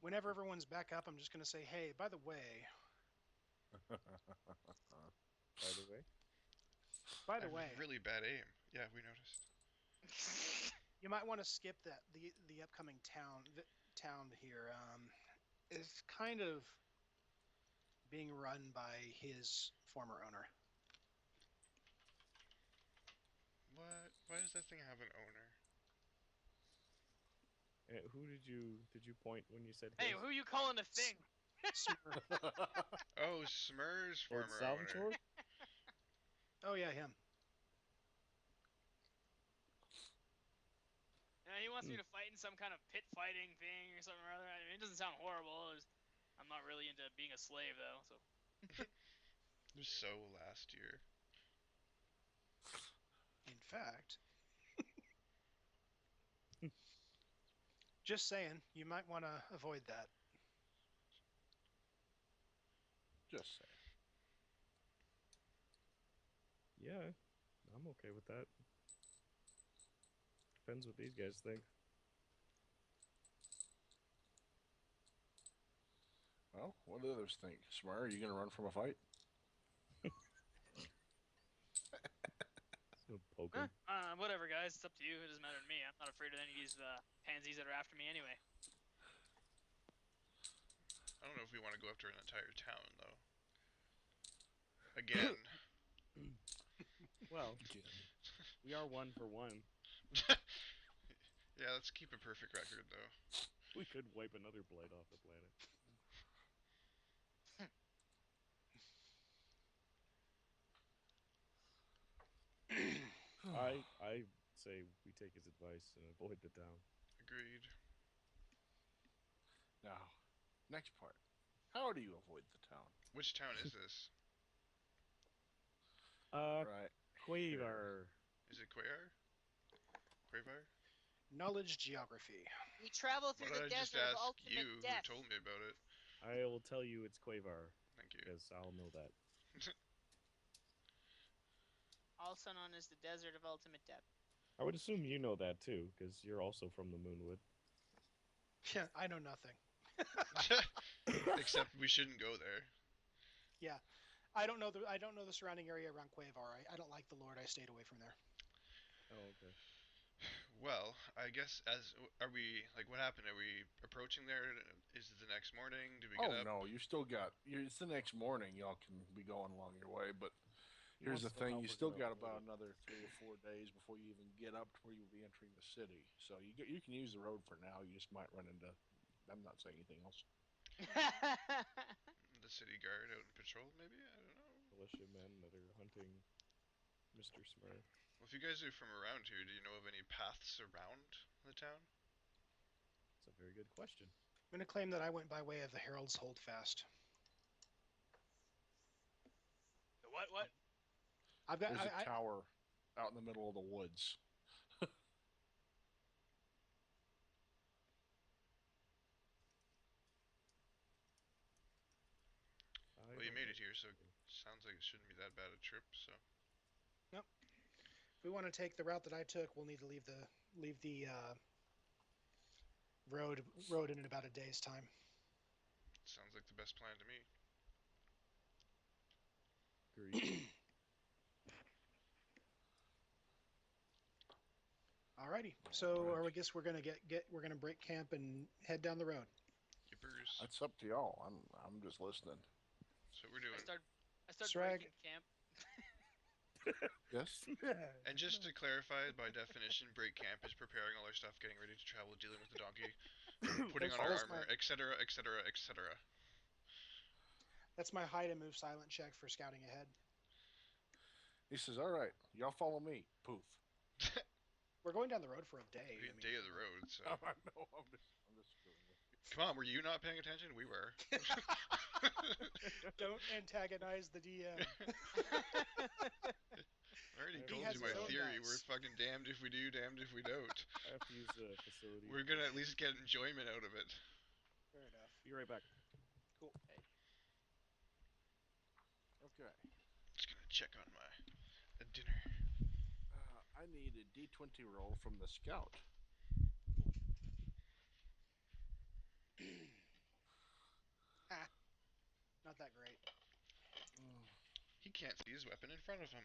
Whenever everyone's back up, I'm just going to say, hey, by the way, By the way, by I the have way, really bad aim. Yeah, we noticed. you might want to skip the upcoming town here. Is kind of being run by his former owner. What? Why does that thing have an owner? who did you point when you said Hey, his? who you calling a thing? Smurrrrh. Oh, Smurrrrh's Old former owner. Salvatore? Oh yeah, him. He wants me to fight in some kind of pit fighting thing or something or other. I mean, it doesn't sound horrible. I'm not really into being a slave though, so. It was so last year. In fact, just saying, you might want to avoid that. Just say. Yeah, I'm okay with that. Depends what these guys think. Well, what do others think? Smurrrrh, are you going to run from a fight? So poke 'em. Whatever, guys. It's up to you. It doesn't matter to me. I'm not afraid of any of these pansies that are after me anyway. I don't know if we want to go after an entire town, though. Again. Well, we are one for one. Yeah, let's keep a perfect record, though. We could wipe another blight off the planet. I say we take his advice and avoid the town. Agreed. Now, next part. How do you avoid the town? Which town is this? Right. Quaver. Is it Quayar? Quavar? Knowledge geography. We travel Why through don't the I just desert of ask ultimate you who death. told me about it? I will tell you it's Quavar, Thank you. because I'll know that. Also known as the desert of ultimate death. I would assume you know that too, because you're also from the Moonwood. Yeah, I know nothing. Except we shouldn't go there. Yeah, I don't know the surrounding area around Quavar. I don't like the Lord. I stayed away from there. Oh, okay. Well, I guess are we like what happened? Are we approaching there? Is it the next morning? Do we get Oh, up? no, you still got... It's the next morning. Y'all can be going along your way, but here's the thing. You still got about another 3 or 4 days before you even get up to where you'll be entering the city. So you can use the road for now. You just might run into... I'm not saying anything else. The city guard out in patrol, maybe? I don't know. Militiamen that are hunting Mr. Smurrrrh. Well, if you guys are from around here, do you know of any paths around the town? That's a very good question. I'm going to claim that I went by way of the Herald's Holdfast. The what? I've got. There's a tower out in the middle of the woods. Well, you made it here, so it sounds like it shouldn't be that bad a trip. So. Nope. If we want to take the route that I took, we'll need to leave the road in about a day's time. Sounds like the best plan to me. Agreed. Alrighty. So, I guess we're gonna we're gonna break camp and head down the road. Yippers. That's up to y'all. I'm just listening. So we're doing. I start Sragg. breaking camp. Yes? And just to clarify, by definition, break camp is preparing all our stuff, getting ready to travel, dealing with the donkey, putting on our armor, etc., etc., etc. That's my hide and move silent check for scouting ahead. He says, all right, y'all follow me. Poof. We're going down the road for a day. It'll be a day of the road, so. I know, I'm just screwing with you. Come on, were you not paying attention? We were. Don't antagonize the DM. I already He told has you my his own theory. dice. We're fucking damned if we do, damned if we don't. I have to use the facility. We're gonna at least get enjoyment out of it. Fair enough. Be right back. Cool. Okay. Just gonna check on my dinner. I need a D20 roll from the scout. can't see his weapon in front of him.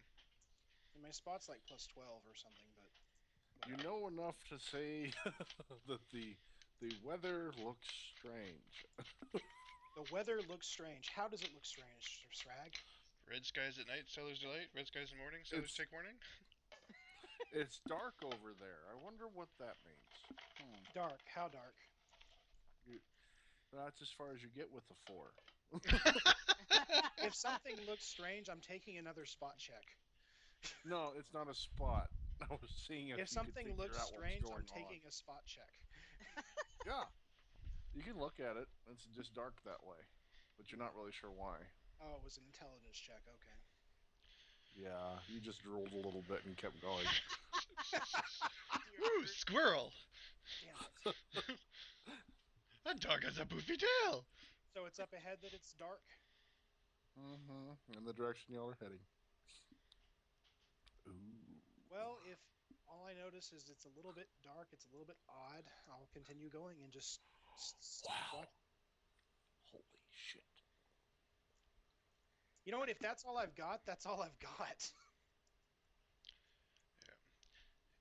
And my spot's like plus 12 or something, but You know enough to say that the weather looks strange. the weather looks strange. How does it look strange, Sragg? Red skies at night, sailors delight. Red skies in the morning, sailors take warning. It's dark over there. I wonder what that means. Dark. How dark? That's as far as you get with the 4. If something looks strange, I'm taking another spot check. No, it's not a spot. I was seeing If you could something figure looks out strange, what's I'm going on. taking a spot check. Yeah, you can look at it. It's just dark that way, but you're not really sure why. Oh, it was an intelligence check. Okay. Yeah, you just drooled a little bit and kept going. Woo, squirrel! Damn it. That dog has a poofy tail! So it's up ahead that it's dark? In the direction y'all are heading. Ooh. Well, if all I notice is it's a little bit dark, it's a little bit odd, I'll continue going and just... Wow. Holy shit. You know what? If that's all I've got, that's all I've got.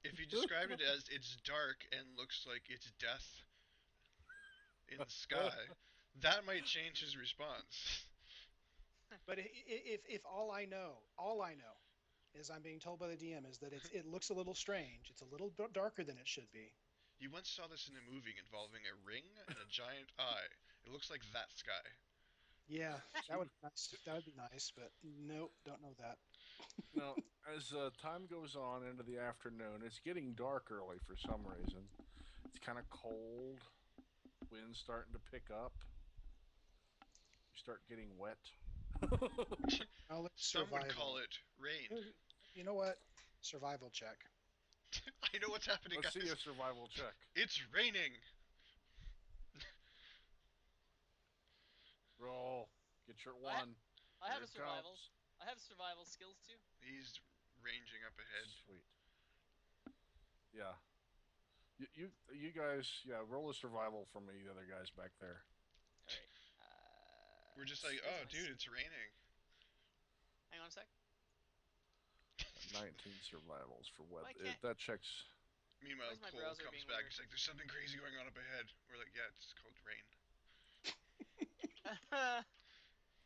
If you described it as it's dark and looks like it's death in the sky, that might change his response. But if all I know is I'm being told by the DM is that it looks a little strange, it's a little darker than it should be. You once saw this in a movie involving a ring and a giant eye. It looks like that sky. Yeah, that would be nice. That would be nice, but nope, don't know that. Now, as time goes on into the afternoon, it's getting dark early for some reason. It's kind of cold. Wind's starting to pick up. You start getting wet. Some would call it rain. You know what? Survival check. I know what's happening, Let's guys. see a survival check. It's raining. Roll. Get your 1. I have Here a it survival. comes. I have survival skills too. He's ranging up ahead. Sweet. Yeah. You guys, yeah, roll a survival for me, the other guys back there. Alright. We're just like, oh, dude, it's raining. Hang on a sec. 19 survivals for Why what? can't- That checks. Meanwhile, Why is my Cole browser comes being back. weird? He's like, there's something crazy going on up ahead. We're like, yeah, it's called rain.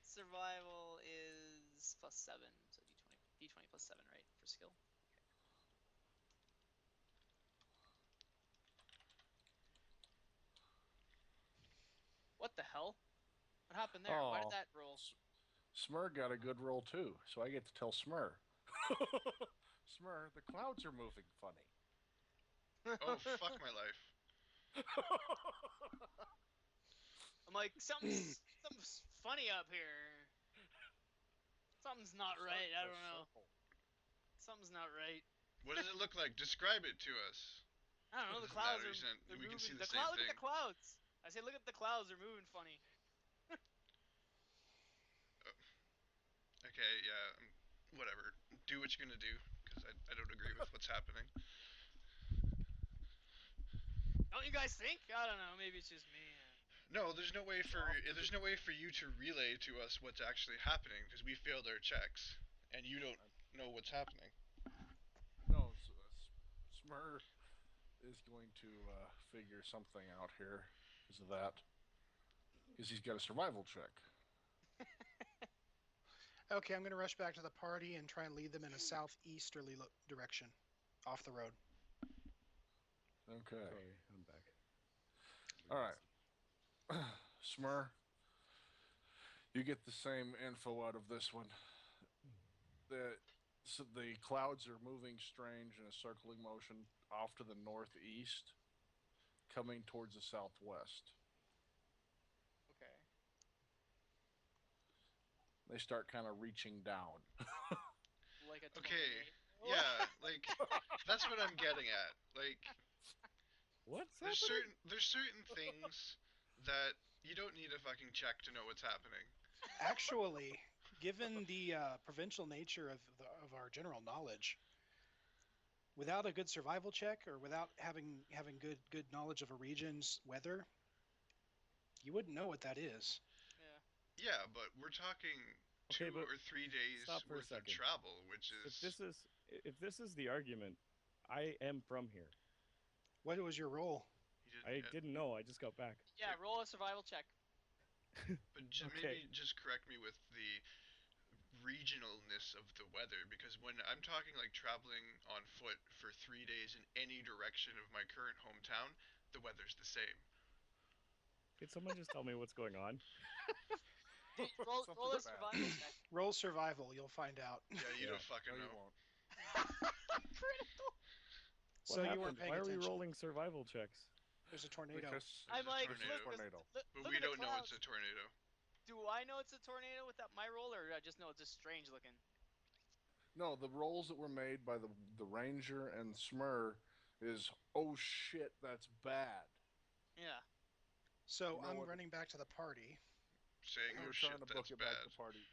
Survival is +7, so d20 +7, right, for skill? Okay. What the hell? What happened there? Why Oh. did that roll? Smurrrrh got a good roll too, so I get to tell Smurrrrh. Smurrrrh, the clouds are moving funny. Oh, fuck my life. I'm like, something's funny up here. Something's not right. I don't know. Something's not right. What does it look like? Describe it to us. I don't know. The Doesn't clouds matter, are. he's not- They're we can moving. see the The same cloud. Look thing. at the clouds. I say, look at the clouds. They're moving funny. Okay, yeah, whatever. Do what you're gonna do, because I don't agree with what's happening. Don't you guys think? I don't know. Maybe it's just me. No, there's no way for you to relay to us what's actually happening, because we failed our checks, and you don't know what's happening. No, Smurrrr is going to figure something out here because of that. Because he's got a survival check. Okay, I'm going to rush back to the party and try and lead them in a southeasterly direction, off the road. Okay. Sorry, I'm back. All right. Smurrrr, you get the same info out of this one. So the clouds are moving strange in a circling motion off to the northeast, coming towards the southwest. Okay. They start kind of reaching down. Like a Okay, tornado. yeah, like, that's what I'm getting at. Like, What's there's happening? certain things that you don't need a fucking check to know what's happening. Actually, given the provincial nature of our general knowledge, without a good survival check or without having good knowledge of a region's weather, you wouldn't know what that is. Yeah. Yeah, but we're talking Okay, 2 but or 3 days stop for a worth of second. travel, which If is this is the argument, I am from here. What was your role? you didn't I yet. didn't know. I just got back. Yeah, roll a survival check. But Okay. maybe just correct me with the regionalness of the weather, because when I'm talking like traveling on foot for 3 days in any direction of my current hometown, the weather's the same. Can someone just tell me what's going on? Roll a Something's bad. survival check. Roll survival. You'll find out. Yeah, you don't fucking No, you know. won't. Critical. What So you happened? weren't paying Why are we attention. rolling survival checks? There's a tornado. Because I'm There's a like, tornado. look, Tornado. But look we at the don't know clouds. it's a tornado. Do I know it's a tornado without my roll, or I just know it's just strange looking? no, the rolls that were made by the Ranger and Smurrrrh is, oh shit, that's bad. Yeah. So You know I'm what? running back to the party. Saying, We oh were shit, trying to book that's it back bad. to party.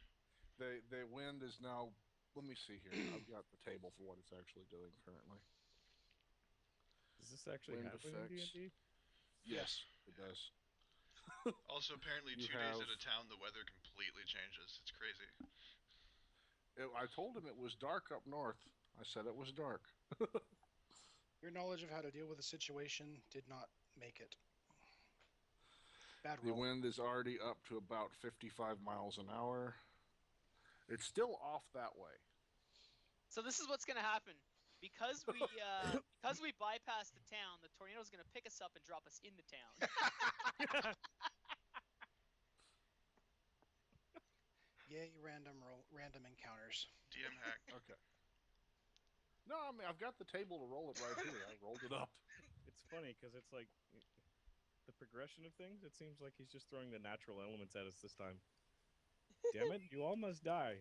The wind is now. Let me see here. I've got the table for what it's actually doing currently. Does this actually Wind happen in effects. D&D? Yes, it does. Also, apparently, You 2 days have- at a town, the weather completely changes. It's crazy. I told him it was dark up north. I said it was dark. Your knowledge of how to deal with the situation did not make it. Bad The roll. wind is already up to about 55 miles an hour. It's still off that way. So this is what's gonna happen. Because we bypass the town, the tornado's gonna pick us up and drop us in the town. Yay, random encounters. DM hack. Okay. No, I mean, I've got the table to roll it right here. I rolled it up. It's funny because it's like the progression of things. It seems like he's just throwing the natural elements at us this time. Damn it! You all must die.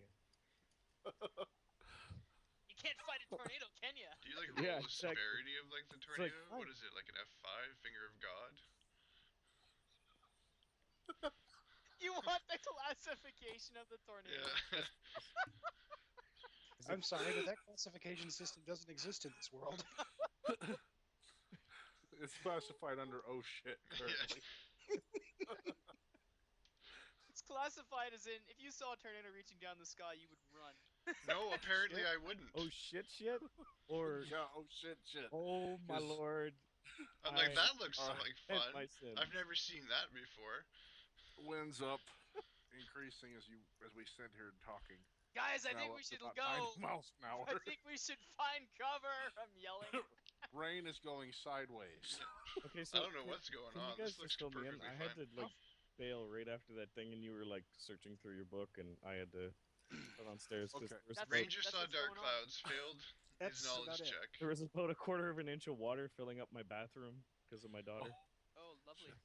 You can't fight a tornado, can you? Do you like roll Yeah, the exactly. severity of like the like, tornado? fine. What is it, like an F5, finger of God? You want the classification of the tornado? Yeah. I'm sorry, but that classification system doesn't exist in this world. It's classified under oh shit currently. It's classified as in, if you saw a tornado reaching down the sky, you would run. No, apparently I wouldn't. Oh shit! Or Yeah, oh shit. oh my Is- lord! I'm like, I- that looks Alright. like Hit fun. my sins. I've never seen that before. Winds up, increasing as we sit here talking. Guys, I Now think up we to should about go. 90 miles an hour. I think we should find cover. I'm yelling. Rain is going sideways. Okay, so I don't know what's going can on. you guys This looks just fill me in? perfectly I had fine. to like bail right after that thing, and you were like searching through your book, and I had to run downstairs because Okay. That's- Ranger That's saw what's dark going on. clouds, failed That's his knowledge about it. check. there was about a quarter of an inch of water filling up my bathroom because of my daughter. Oh, lovely.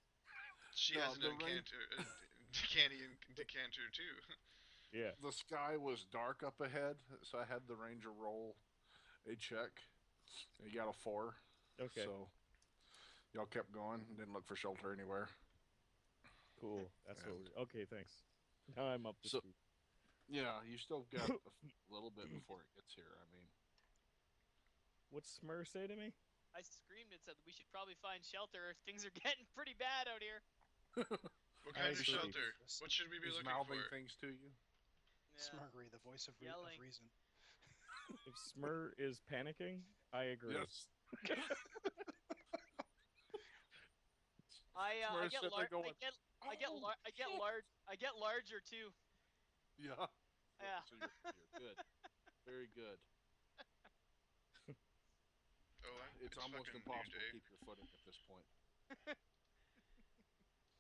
She No, has an the rain- decanter too. Yeah. The sky was dark up ahead, so I had the ranger roll a check. He got a 4. Okay. So y'all kept going. Didn't look for shelter anywhere. Cool. That's Yeah. what we're... Okay, thanks. Now I'm up to So- speed. Yeah, you still got a little bit before it gets here. I mean, What's Smurrrrh say to me? I screamed and said we should probably find shelter. Things are getting pretty bad out here. What I kind of agree. shelter? What should we be he's looking mouthing for? things to you. Yeah. Smurrrrh, the voice of Yelling. reason. If Smurrrrh is panicking, I agree. Yes. I Smurrr's get sitting there large. going, I get larger too. Yeah. Yeah. So you're good. Very good. Oh, It's almost fucking impossible New to Day. keep your footing at this point.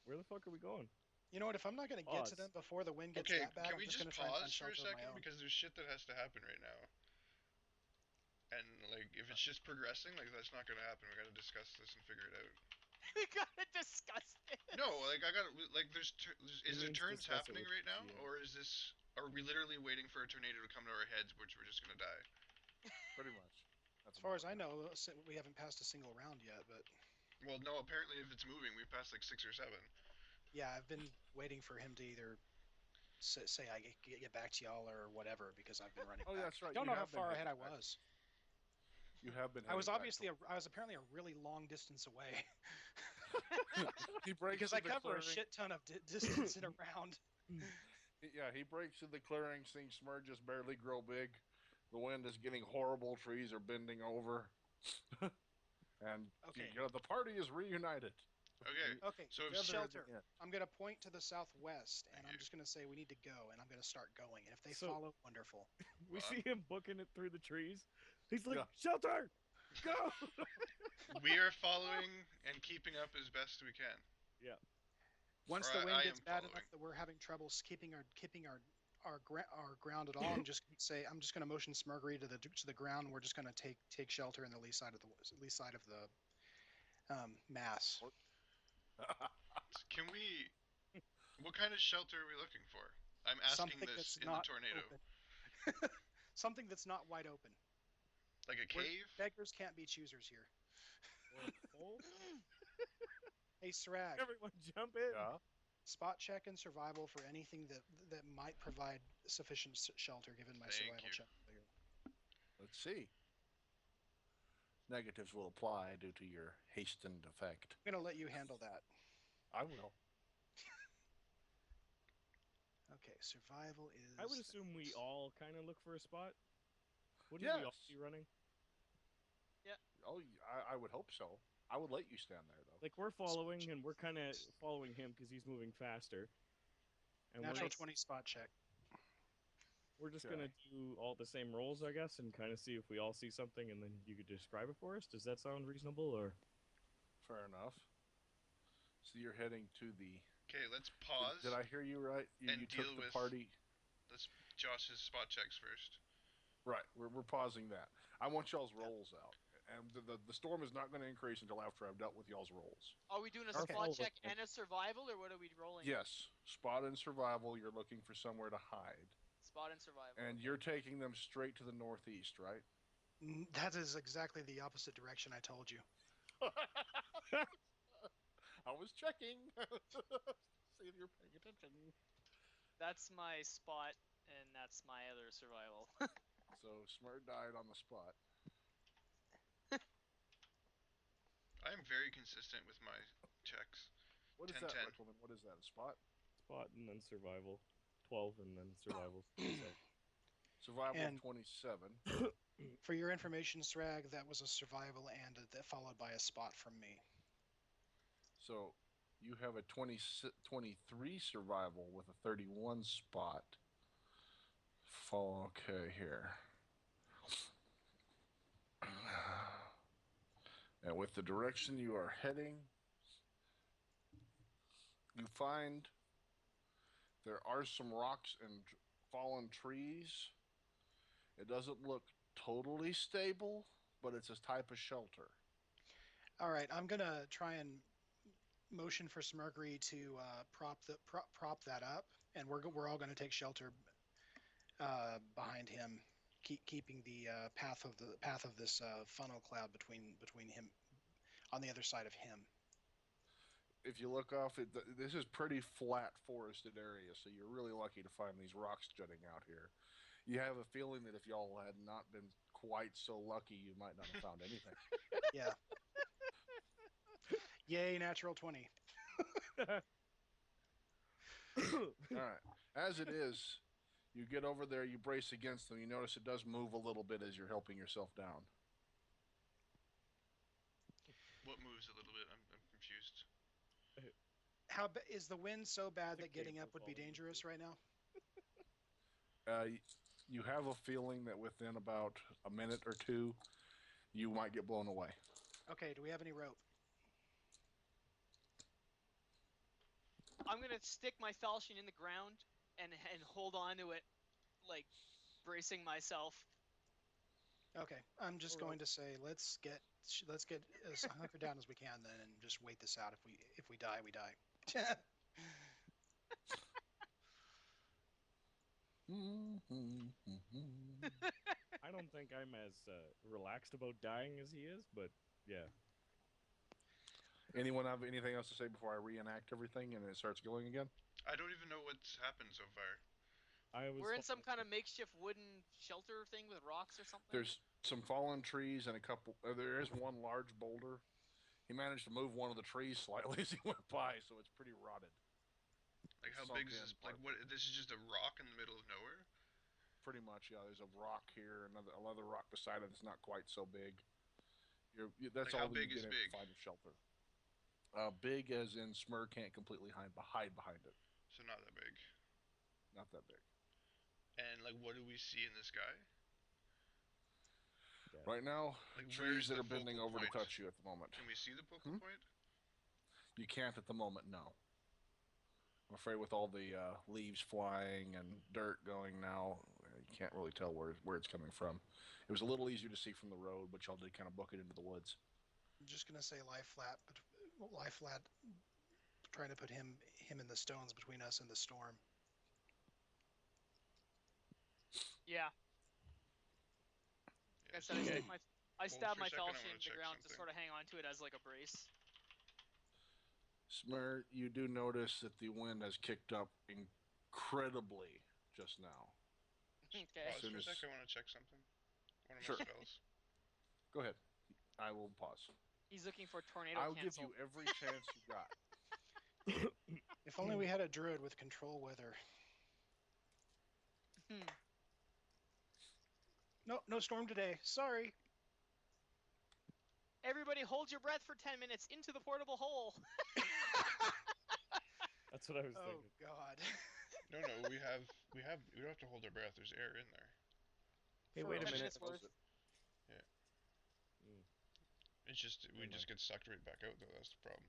Where the fuck are we going? You know what? If I'm not going to get to Pause. them before the wind gets Okay, that bad, can I'm we just just going to try and find pause for a shelter of my second own. because there's shit that has to happen right now. And like, if it's just progressing, like that's not gonna happen. We gotta discuss this and figure it out. We gotta discuss it. No, like I gotta like, is there means turns discuss it happening with right now, you. or is this? Are we literally waiting for a tornado to come to our heads, which we're just gonna die? Pretty much. That's As far as about I it. know, we haven't passed a single round yet, but Well, no. Apparently, if it's moving, we've passed like 6 or 7. yeah, I've been waiting for him to either say I get back to y'all or whatever because I've been running Oh, back. that's right. I don't you know how have been far ahead I heading back. was. You have been. I was heading back obviously I was apparently a really long distance away He breaks because I through the cover a clearing. shit ton of distance in a round. Yeah, he breaks through the clearing, seeing Smurrrrh just barely grow big. The wind is getting horrible. Trees are bending over. And Okay. the party is reunited. Okay. Okay, So Together shelter. at the end. I'm going to point to the southwest, and Thank I'm you. just going to say we need to go, and I'm going to start going. And if they So- follow, wonderful. We Well, see him booking it through the trees. He's like, Yeah. shelter, go. we are following and keeping up as best we can. Yeah. Once Or the wind I gets am bad following. enough that we're having trouble keeping our ground at all, I'm just going to motion Smurrrrh to the ground. And we're just going to take shelter in the lee side of the mass. Can we? What kind of shelter are we looking for? I'm asking Something this that's in the not tornado. open. Something that's not wide open. Like a cave? Beggars can't be choosers here. Oh, Hey, Sragg, everyone jump in. Yeah. spot check and survival for anything that might provide sufficient shelter given my Thank survival you. check earlier. Let's see. Negatives will apply due to your hastened effect. I'm going to let you handle that. I will. Okay, survival is... I would assume we all kind of look for a spot. Wouldn't we all Yes. be running? Oh, I would hope so. I would let you stand there, though. Like, we're following, and we're kind of following him because he's moving faster. And Natural we're, 20 spot check. we're just Okay. going to do all the same rolls, I guess, and kind of see if we all see something, and then you could describe it for us. Does that sound reasonable, or...? Fair enough. So you're heading to the... Okay, let's pause. Did I hear you right? And You deal took the with- party... Let's Josh's spot checks first. Right, we're pausing that. I want y'all's rolls out. And the storm is not going to increase until after I've dealt with y'all's rolls. Are we doing a Okay. spot check and a survival, or what are we rolling? Yes, spot and survival, you're looking for somewhere to hide. Spot and survival. And you're taking them straight to the northeast, right? That is exactly the opposite direction I told you. I was checking. See if you're paying attention. That's my spot, and that's my other survival. So Smurrrrh died on the spot. I am very consistent with my checks. What is 10, that, 10. Riclamin? What is that? A spot? Spot and then survival. 12 and then survival. Survival And- 27. For your information, Sragg, that was a survival and followed by a spot from me. So you have a 23 survival with a 31 spot. Okay, here. And with the direction you are heading, you find there are some rocks and fallen trees. It doesn't look totally stable, but it's a type of shelter. All right, I'm gonna try and motion for Smurrrrh to prop that up, and we're all gonna take shelter behind him, keeping the path of this funnel cloud between him on the other side of him. If you look off, this is pretty flat forested area, so you're really lucky to find these rocks jutting out here. You have a feeling that if y'all had not been quite so lucky, you might not have found anything. Yeah. Yay, natural 20. All right. As it is, you get over there, you brace against them. You notice it does move a little bit as you're helping yourself down. What moves a little bit? I'm confused. Is the wind so bad The that getting cable up would be falling. dangerous right now? You have a feeling that within about a minute or two, you might get blown away. Okay, do we have any rope? I'm gonna stick my falchion in the ground and hold on to it, like bracing myself. Okay, I'm just All right. going to say let's get as hunkered down as we can then, and just wait this out. If we die, we die. I don't think I'm as relaxed about dying as he is, but yeah. Anyone have anything else to say before I reenact everything and it starts going again? I don't even know what's happened so far. We're in some kind of makeshift wooden shelter thing with rocks or something. There's some fallen trees and a couple. There is one large boulder. He managed to move one of the trees slightly as he went by, so it's pretty rotted. Like, how sunk big is in this? Like, partly. what? This is just a rock in the middle of nowhere. Pretty much, yeah. There's a rock here, another rock beside it that's not quite so big. That's Like, how all that big you've is been able big? to find of shelter. Big as in Smurrrrh can't completely hide behind it. So not that big. Not that big. And like, what do we see in the sky? Yeah. Right now, Like, trees where's that the are bending focal over point? to touch you at the moment. Can we see the focal point? You can't at the moment, no. I'm afraid with all the leaves flying and dirt going now, you can't really tell where it's coming from. It was a little easier to see from the road, but y'all did kind of book it into the woods. I'm just gonna say lie flat, trying to put him in the stones between us and the storm. Yeah. Like I said, I stab my falchion into the ground to sort of hang on to it as like a brace. Smurrrrh, you do notice that the wind has kicked up incredibly just now. Okay. Pause for a second. I want to check something. One of my Sure. spells. Go ahead. I will pause. He's looking for tornado I'll cancel. give you every chance you got. If only we had a druid with control weather. No storm today. Sorry. Everybody hold your breath for 10 minutes into the portable hole. That's what I was Oh thinking. God. No, we don't have to hold our breath. There's air in there. Hey, For wait a 10 minute. minutes worth. Yeah. Mm. It's just we just get sucked right back out though. That's the problem.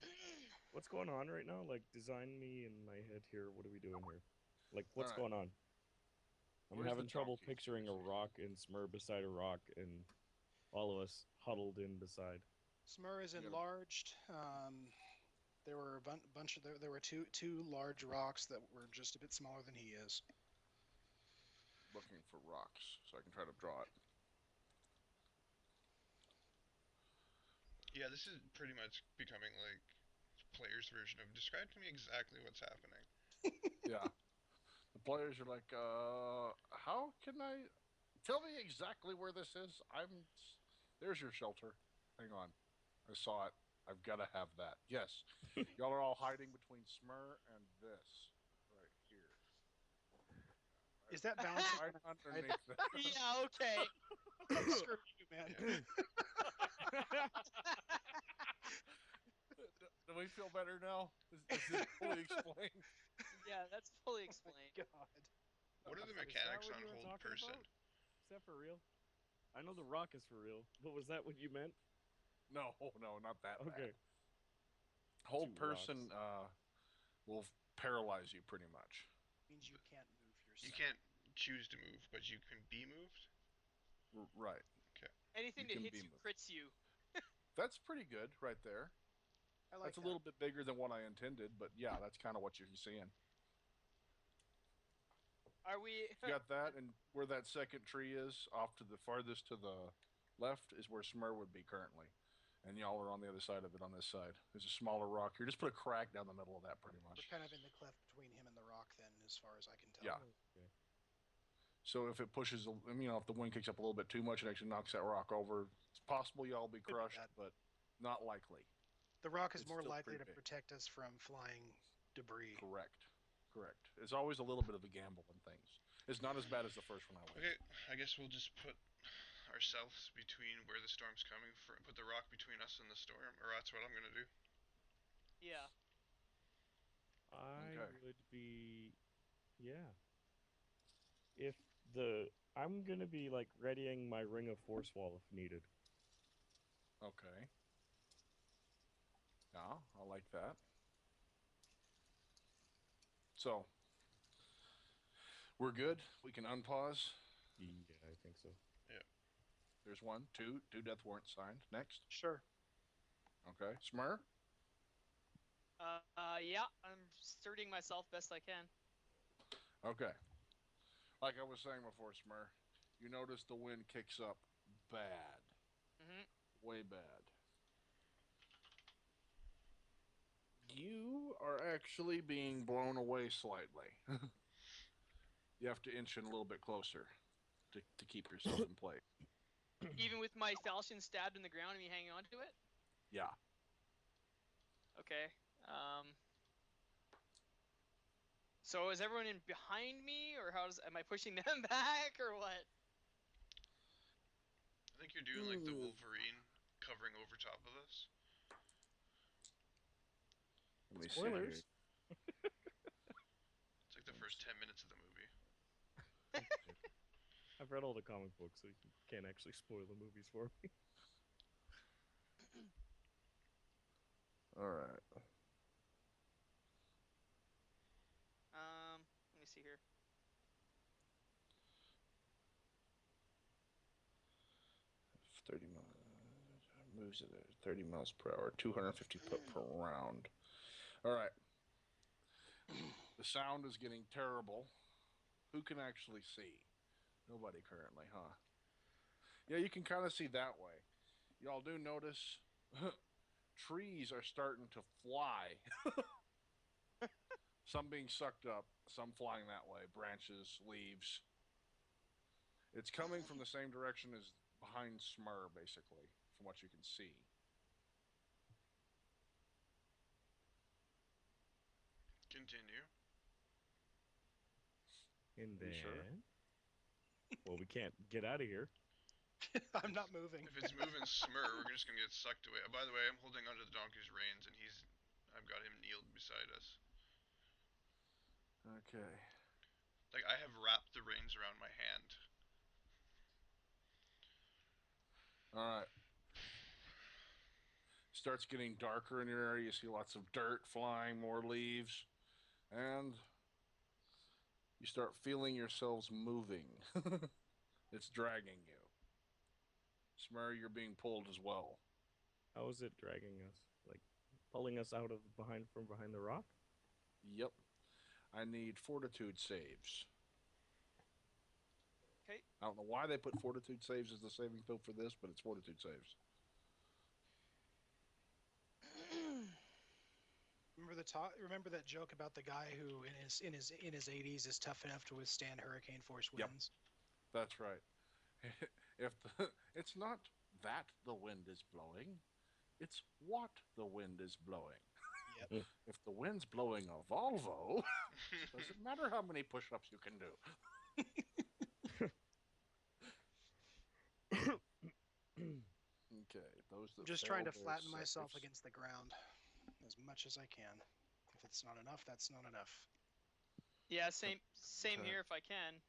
What's going on right now? Like, design me in my head here. What are we doing here? Like, what's Alright. going on? I'm Where's having the trouble donkey? picturing a rock and Smurrrrh beside a rock and all of us huddled in beside. Smurrrrh is You gotta- enlarged. There were there were two large rocks that were just a bit smaller than he is. Looking for rocks so I can try to draw it. Yeah, this is pretty much becoming like player's version of describe to me exactly what's happening. Yeah. The players are like, how can I... Tell me exactly where this is. There's your shelter. Hang on. I saw it. I've got to have that. Yes. Y'all are all hiding between Smurrrrh and this. Right here. Is that balanced? Right underneath that. Yeah, okay. Screw you, man. Do we feel better now? Is this fully explained? Yeah, that's fully explained. God. What are the Is that mechanics what on you were hold talking person? about? Is that for real? I know the rock is for real, but was that what you meant? No, not that bad. Okay. Hold Two person will paralyze you pretty much. Means you can't move yourself. You can't choose to move, but you can be moved. Right. Anything You that can hits be you moved. crits you. That's pretty good right there. I like That's a little bit bigger than what I intended, but yeah, that's kind of what you're seeing. Are we... You got that, and where that second tree is, off to the farthest to the left, is where Smurrrrh would be currently. And y'all are on the other side of it on this side. There's a smaller rock here. Just put a crack down the middle of that pretty We're much. kind of in the cleft between him and the rock, then, as far as I can tell. Yeah. Okay. So if it pushes, if the wind kicks up a little bit too much, it actually knocks that rock over. It's possible y'all will be Could be crushed, that. but not likely. The rock is It's more still likely pretty to big. protect us from flying debris. Correct. It's always a little bit of a gamble in things. It's not as bad as the first one I went. Okay, I guess we'll just put ourselves between where the storm's coming from. Put the rock between us and the storm, or that's what I'm gonna do. Yeah. I Okay. would be, yeah. I'm gonna be like readying my ring of force wall if needed. Okay. Yeah, I like that. So, we're good. We can unpause. Yeah, I think so. There's one, two death warrants signed. Next. Sure. Okay. Smurrrrh? Yeah, I'm sturding myself best I can. Okay. Like I was saying before, Smurrrrh, you notice the wind kicks up bad. Way bad. You are actually being blown away slightly. You have to inch in a little bit closer to keep yourself in place. Even with my falchion stabbed in the ground and me hanging onto it? Yeah. Okay. So is everyone in behind me, or am I pushing them back, or what? I think you're doing like the Wolverine, covering over top of us. Let me Spoilers. see It's like the first 10 minutes of the movie. I've read all the comic books, so you can't actually spoil the movies for me. All right. Let me see here. 30 miles. Moves at 30 miles per hour, 250 foot per round. All right. The sound is getting terrible. Who can actually see? Nobody currently, huh? Yeah, you can kind of see that way. Y'all do notice trees are starting to fly. Some being sucked up, some flying that way. Branches, leaves. It's coming from the same direction as behind Smurrrrh, basically, from what you can see. Continue. And Are you then, sure? well, we can't get out of here. I'm not moving. If it's moving Smurrrrh, we're just gonna get sucked away. By the way, I'm holding onto the donkey's reins, and I've got him kneeled beside us. Okay. Like, I have wrapped the reins around my hand. All right. Starts getting darker in your area. You see lots of dirt flying, more leaves, and you start feeling yourselves moving. It's dragging you. Smurrrrh, you're being pulled as well. How is it dragging us? Like pulling us out of from behind the rock? Yep. I need fortitude saves. Okay. I don't know why they put fortitude saves as the saving throw for this, but it's fortitude saves. Remember that joke about the guy who in his 80s is tough enough to withstand hurricane force Yep. winds? That's right. It's not that the wind is blowing, it's what the wind is blowing. Yep. If the wind's blowing a Volvo, doesn't matter how many push-ups you can do. Okay, those that I'm just trying to fail their flatten myself saves. against the ground as much as I can. If it's not enough, that's not enough. Yeah, same Okay. here if I can.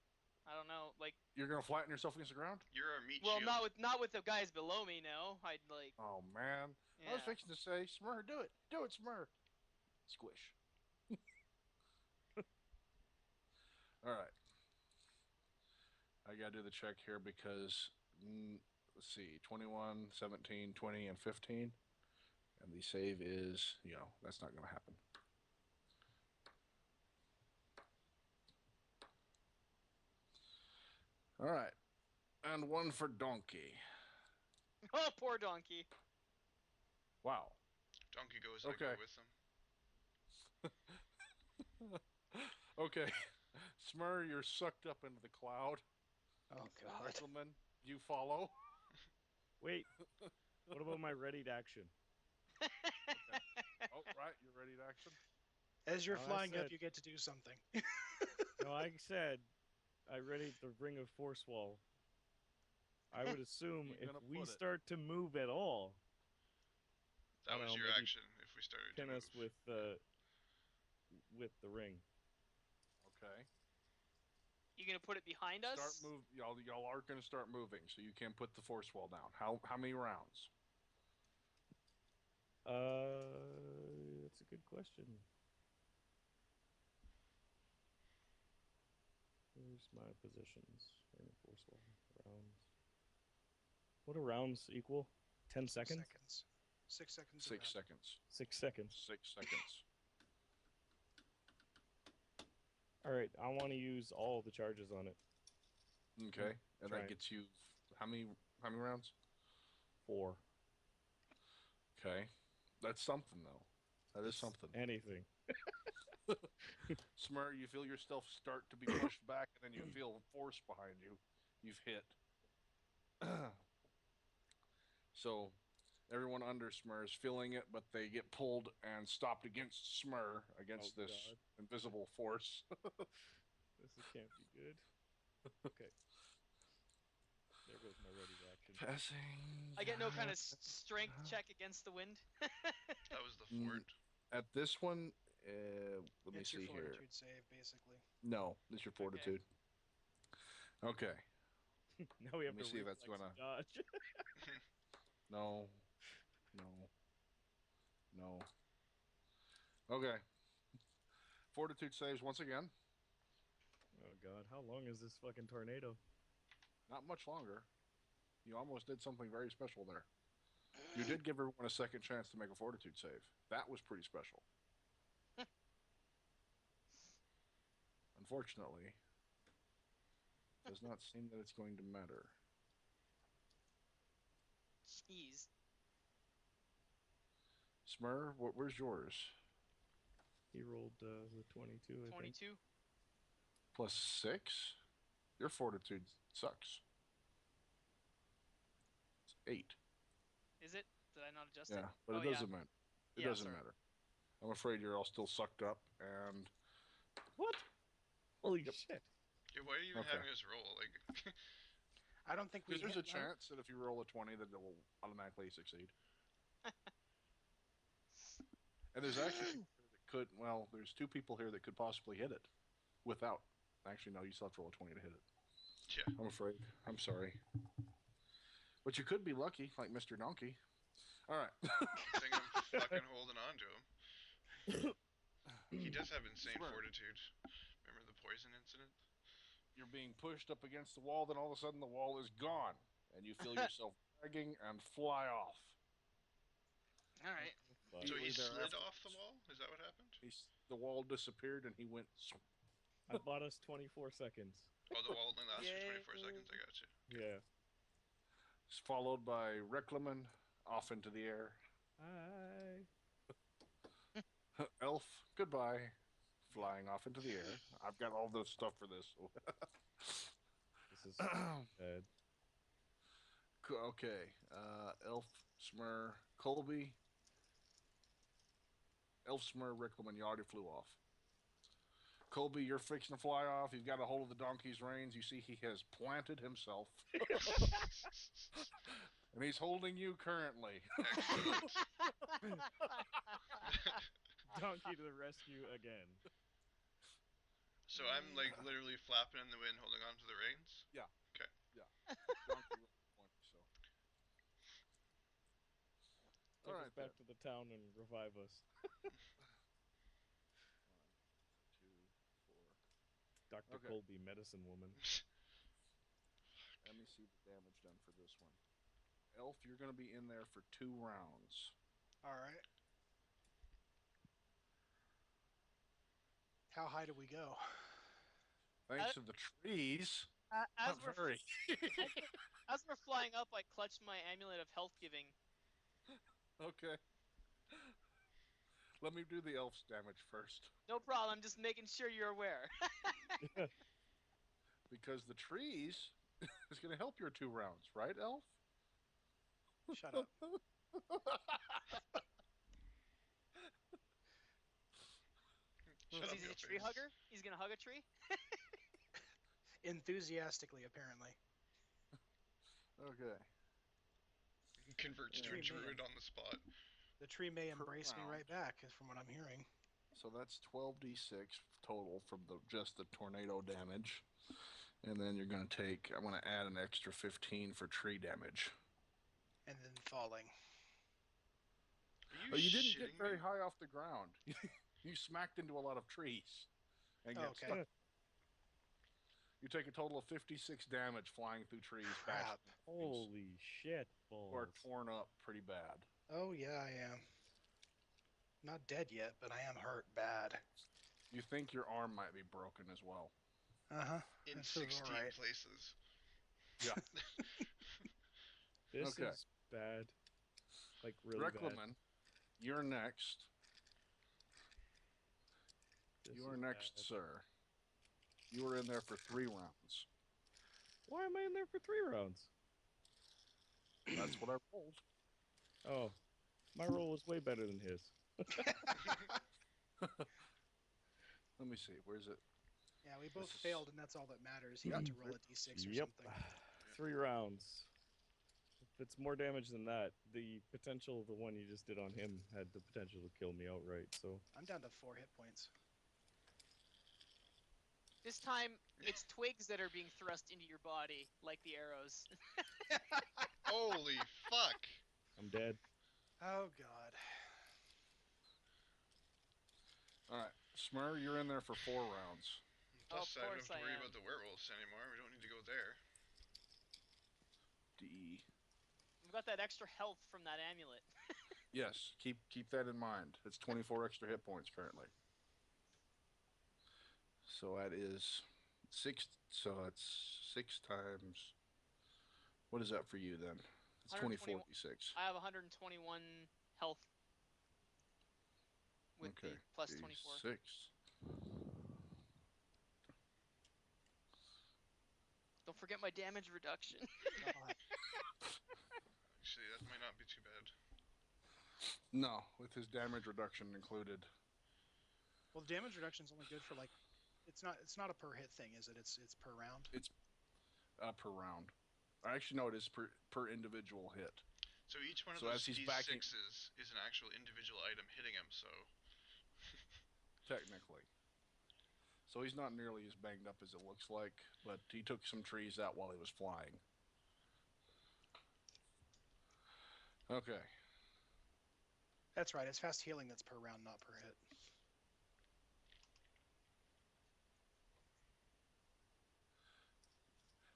I don't know, like. You're gonna flatten yourself against the ground? You're our meat Well, shield. not with the guys below me. No, I'd like. Oh man, Yeah. I was fixing to say, Smurrrrh, do it, Smurrrrh. Squish. All right. I gotta do the check here because let's see, 21, 17, 20, and 15, and the save is, that's not gonna happen. All right, and one for Donkey. Oh, poor donkey. Wow. Donkey goes, Okay. I go with him. Okay, Smurrrrh, you're sucked up into the cloud. Oh god. Riclamin, you follow. Wait, what about my readied action? Okay. Oh, right, you're ready to action. As you're I flying up, said- you get to do something. No, I said I readied the ring of force wall. I would assume You're if gonna we put it. start to move at all, That I was don't know, your maybe action if we started to pin move. us with the ring. Okay. You gonna put it behind us? Start move. Y'all are gonna start moving, so you can put the force wall down. How many rounds? That's a good question. Where's my positions? Ring of force wall rounds. What do rounds equal? 10 seconds? 6 seconds. 6 seconds. 6 seconds. 6 seconds. All right, I want to use all the charges on it. Okay, and Try that it. gets you how many rounds? 4. Okay, that's something though. That is something. Anything. Smurrrrh, you feel yourself start to be pushed back, and then you feel force behind you. You've hit. So, Everyone under Smurrrrh is feeling it, but they get pulled and stopped against Smurrrrh, against this God. invisible force. Can't be good. Okay. There goes my ready action. Passing. I get no kind of strength check against the wind. That was the fort. At this one, let me It's see your here. fortitude save, basically. No, this is your fortitude. Okay. Now we have Let me to see if that's reflex gonna- dodge. No. No. Okay. Fortitude saves once again. Oh God, how long is this fucking tornado? Not much longer. You almost did something very special there. You did give everyone a second chance to make a fortitude save. That was pretty special. Unfortunately, does not seem that it's going to matter. Jeez. Smurrrrh, where's yours? He rolled the 22. I think. 22. Plus 6? Your fortitude sucks. It's 8. Is it? Did I not adjust it? Yeah, but Oh, it doesn't matter. It Yeah, doesn't sorry. matter. I'm afraid you're all still sucked up, and What? Holy shit! Yeah, why are you even Okay. having us roll? Like, I don't think we. because there's a hit- I don't- chance that if you roll a 20, that it will automatically succeed. And there's actually people here that could. Well, there's 2 people here that could possibly hit it without. Actually, no, you still have to roll a 20 to hit it. yeah. I'm afraid. I'm sorry. But you could be lucky, like Mr. Donkey. All right. I think I'm fucking holding on to him. He does have insane Smurrrrh. fortitude. Remember the poison incident? You're being pushed up against the wall, then all of a sudden the wall is gone, and you feel yourself dragging and fly off. All right. So Immediately he slid thereafter, off the wall? Is that what happened? The wall disappeared, and he went. I bought us 24 seconds. Oh, the wall only lasts for 24 Yay. seconds. I got you. Yeah. Followed by Riclamin off into the air. Hi. Elf, goodbye. Flying off into the air. I've got all the stuff for this. This is bad. Okay. Elf, Smurrrrh, Colby. Elf, Smurrrrh, Riclamin, you already flew off. Colby, you're fixing to fly off. You've got a hold of the donkey's reins. You see he has planted himself. And he's holding you currently. Excellent. Donkey to the rescue again. So I'm like literally flapping in the wind, holding on to the reins. Donkey rolled 20, so. Take All us right, back to the town and revive us. 1, 2, 4. Dr. Okay. Colby, medicine woman. Let me see the damage done for this one. Elf, you're going to be in there for 2 rounds. All right. How high do we go? Thanks to the trees. As Not we're very. as we're flying up, I clutched my amulet of health giving. Okay. Let me do the elf's damage first. No problem. I'm just making sure you're aware. Because the trees is going to help your 2 rounds, right, elf? Shut up. Shut Because up, he's your a tree face. hugger. He's gonna hug a tree. Enthusiastically, apparently. Okay. Converts to a Tree man. druid on the spot. The tree may Per embrace me round. right back, is from what I'm hearing. So that's 12d6 total from just the tornado damage. And then you're going to take, I'm going to add an extra 15 for tree damage. And then falling. Are you, Oh, you didn't get shitting very me? high off the ground. You smacked into a lot of trees. And get Okay. stuck. You take a total of 56 damage flying through trees. Crap. bashing into things. Holy shit, balls. Or torn up pretty bad. Oh, yeah, I am. Not dead yet, but I am hurt bad. You think your arm might be broken as well. Uh-huh. In That feels 16 alright. places. Yeah. This Okay. is bad. Like, really bad. Riclamin, you're next. This You are is next, bad. sir. You were in there for 3 rounds. Why am I in there for 3 rounds? That's what I rolled. Oh, my roll was way better than his. Let me see. Where's it? Yeah, we both This is- failed, and that's all that matters. He got to roll a d6 or Yep. something. 3 rounds. If it's more damage than that, the potential of the one you just did on him had the potential to kill me outright. So I'm down to 4 hit points. This time, it's twigs that are being thrust into your body, like the arrows. Holy fuck! I'm dead. Oh god. All right, Smurrrrh, you're in there for 4 rounds. Plus, Of I don't course have to I worry am. about the werewolves anymore. We don't need to go there. D. We've got that extra health from that amulet. Yes, keep that in mind. It's 24 extra hit points currently. So that is 6. So that's 6 times. What is that for you then? It's 121. 24d6. I have 121 health with Okay. the plus 24. 6. Don't forget my damage reduction. God. Actually, that might not be too bad. No, with his damage reduction included. Well, the damage reduction is only good for like, it's not a per hit thing, is it? It's per round. It's per round. Actually, no, it is per individual hit. So each one of So those as he's D6s backing- is an actual individual item hitting him, so... Technically. So he's not nearly as banged up as it looks like, but he took some trees out while he was flying. Okay. That's right. It's fast healing that's per round, not per hit.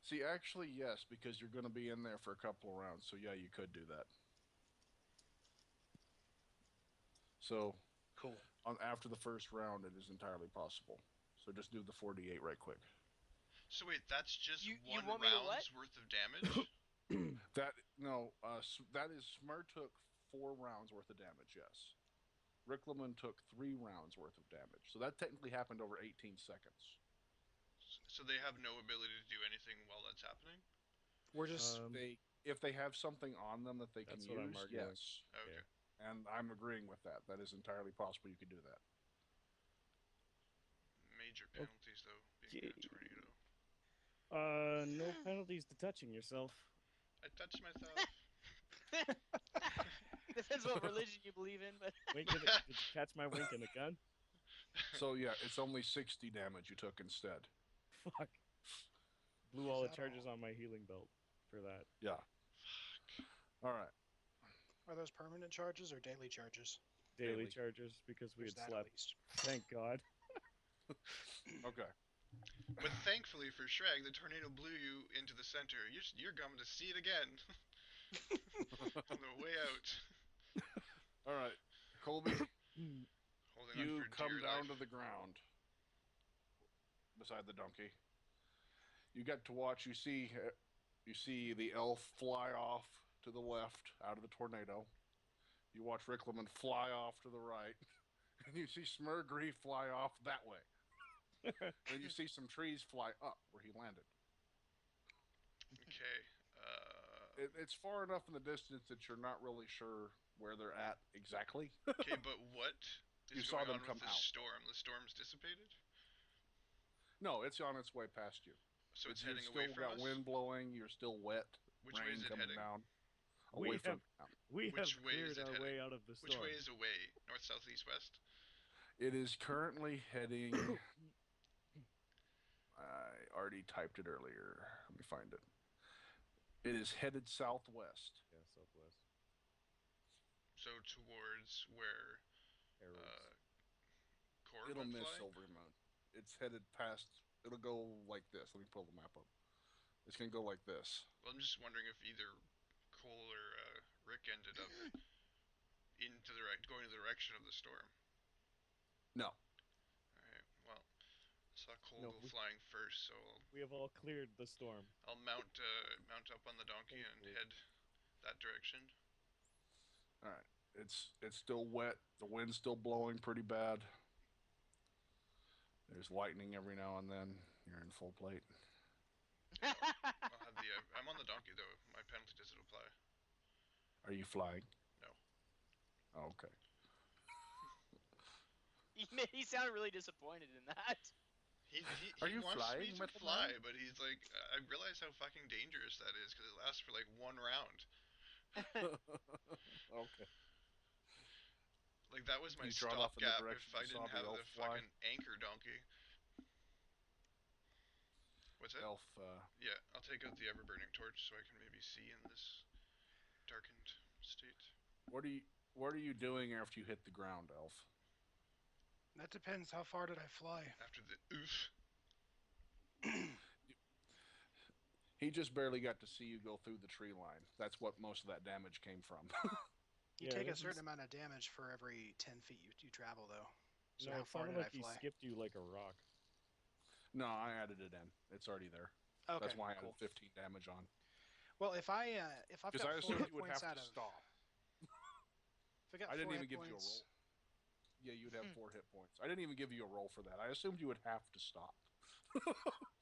See, actually, yes, because you're going to be in there for a couple of rounds. So, yeah, you could do that. So, Cool. after the first round, it is entirely possible. So, just do the 4d8 right quick. So wait, that's just You one want me to what? round's worth of damage? That is Smurrrrh took 4 rounds worth of damage, yes. Riclamin took 3 rounds worth of damage. So, that technically happened over 18 seconds. So they have no ability to do anything while that's happening? We're just If they have something on them that they can That's what I'm use, arguing. yes. Okay. Yeah. And I'm agreeing with that. That is entirely possible you could do that. Major penalties, though, being a tornado. No penalties to touching yourself. I touched myself. Depends what religion you believe in, but Did you catch my wink in the gun? So yeah, it's only 60 damage you took instead. Fuck. Blew all the that charges all? on my healing belt for that. Yeah. All right. are those permanent charges or daily charges? Daily Daily. charges because we There's had that at slept. least. Thank God. Okay. But thankfully for Sragg, the tornado blew you into the center. You're going to see it again. On the way out. All right. Colby, Holding on you for come dear down life. to the ground beside the donkey. You get to watch. You see the elf fly off to the left out of the tornado. You watch Riclamin fly off to the right, and you see Smurrrrh fly off that way. Then you see some trees fly up where he landed. Okay. It's far enough in the distance that you're not really sure where they're at exactly. Okay, but what is You saw going them on come with the out. storm? The storm's dissipated? No, it's on its way past you. So it's You've heading still away from got us? wind blowing. You're still wet. Which way rain is it coming heading? down. We Away from have we Which have way cleared is it our heading? way out of the Which storm. way is away? North, south, east, west? It is currently heading. I already typed it earlier. Let me find it. It is headed southwest. Yeah, southwest. So towards where Arrows. Cor It'll went miss flying? Silver Moon. It's headed past. It'll go like this. Let me pull the map up. It's gonna go like this. Well, I'm just wondering if either Cole or Rick ended up going to the direction of the storm. No. Alright, well, I saw Cole No, go flying first, so We have all cleared the storm. I'll mount up on the donkey and Thankfully. head that direction. All right. It's still wet. The wind's still blowing pretty bad. There's lightning every now and then. You're in full plate. I'll have the. I'm on the donkey though. My penalty doesn't apply. Are you flying? No. Oh, okay. He sounded really disappointed in that. Are He you wants me flying, to Metal fly, Man? but he's like, I realize how fucking dangerous that is because it lasts for like one round. Okay. Like that was my You trot off in the stopgap direction if I you saw didn't the have elf the fly. fucking anchor donkey. What's that? Elf. Yeah, I'll take out the ever-burning torch so I can maybe see in this darkened state. What are you doing after you hit the ground, Elf? That depends. How far did I fly? After the oof. He just barely got to see you go through the tree line. That's what most of that damage came from. You Yeah, take a this certain is- amount of damage for every 10 feet you travel, though. So No, how it far sounded did I like he fly? skipped you like a rock. No, I added it in. It's already there. Okay, That's why I cool. added 15 damage on. Well, if I've Because got I 4 assumed hit you would points have out to of, stop. if I got I didn't 4 even hit give you a roll. points, Yeah, you'd have 4 hit points. I didn't even give you a roll for that. I assumed you would have to stop.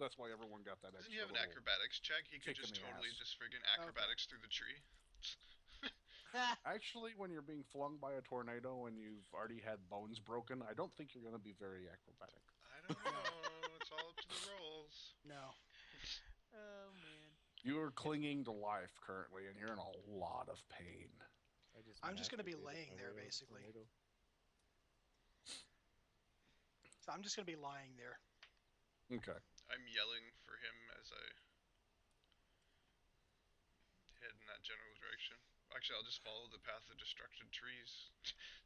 That's why everyone got that Doesn't extra he have an little acrobatics check? He could kick in just the totally ass. just friggin' acrobatics through the tree. Actually, when you're being flung by a tornado and you've already had bones broken, I don't think you're going to be very acrobatic. I don't know. It's all up to the rolls. no. Oh man. You are clinging to life currently, and you're in a lot of pain. I'm just gonna be masturbated laying my there, way out of the basically. tornado. So I'm just going to be lying there. Okay. I'm yelling for him as I head in that general direction. Actually, I'll just follow the path of destructed trees,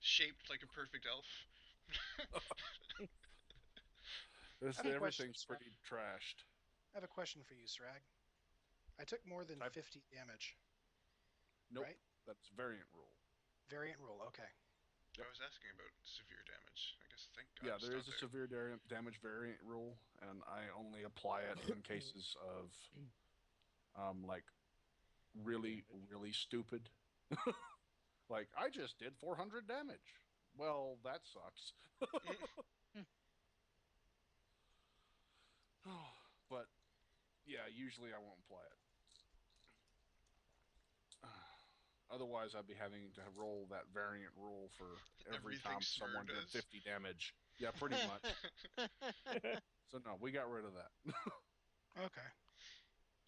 shaped like a perfect elf. I have a question, Everything's Sragg. pretty trashed. I have a question for you, Sragg. I took more than Type- 50 damage. Nope. Right? That's variant rule. Variant rule, okay. I was asking about severe damage. I guess thank God. Yeah, it's there not is a severe damage variant rule, and I only apply it in cases of, like, really, really stupid. Like, I just did 400 damage. Well, that sucks. But, yeah, usually I won't apply it. Otherwise, I'd be having to roll that variant rule for every Everything time someone Smurrrrh did does? 50 damage. Yeah, pretty much. So, no, we got rid of that. Okay.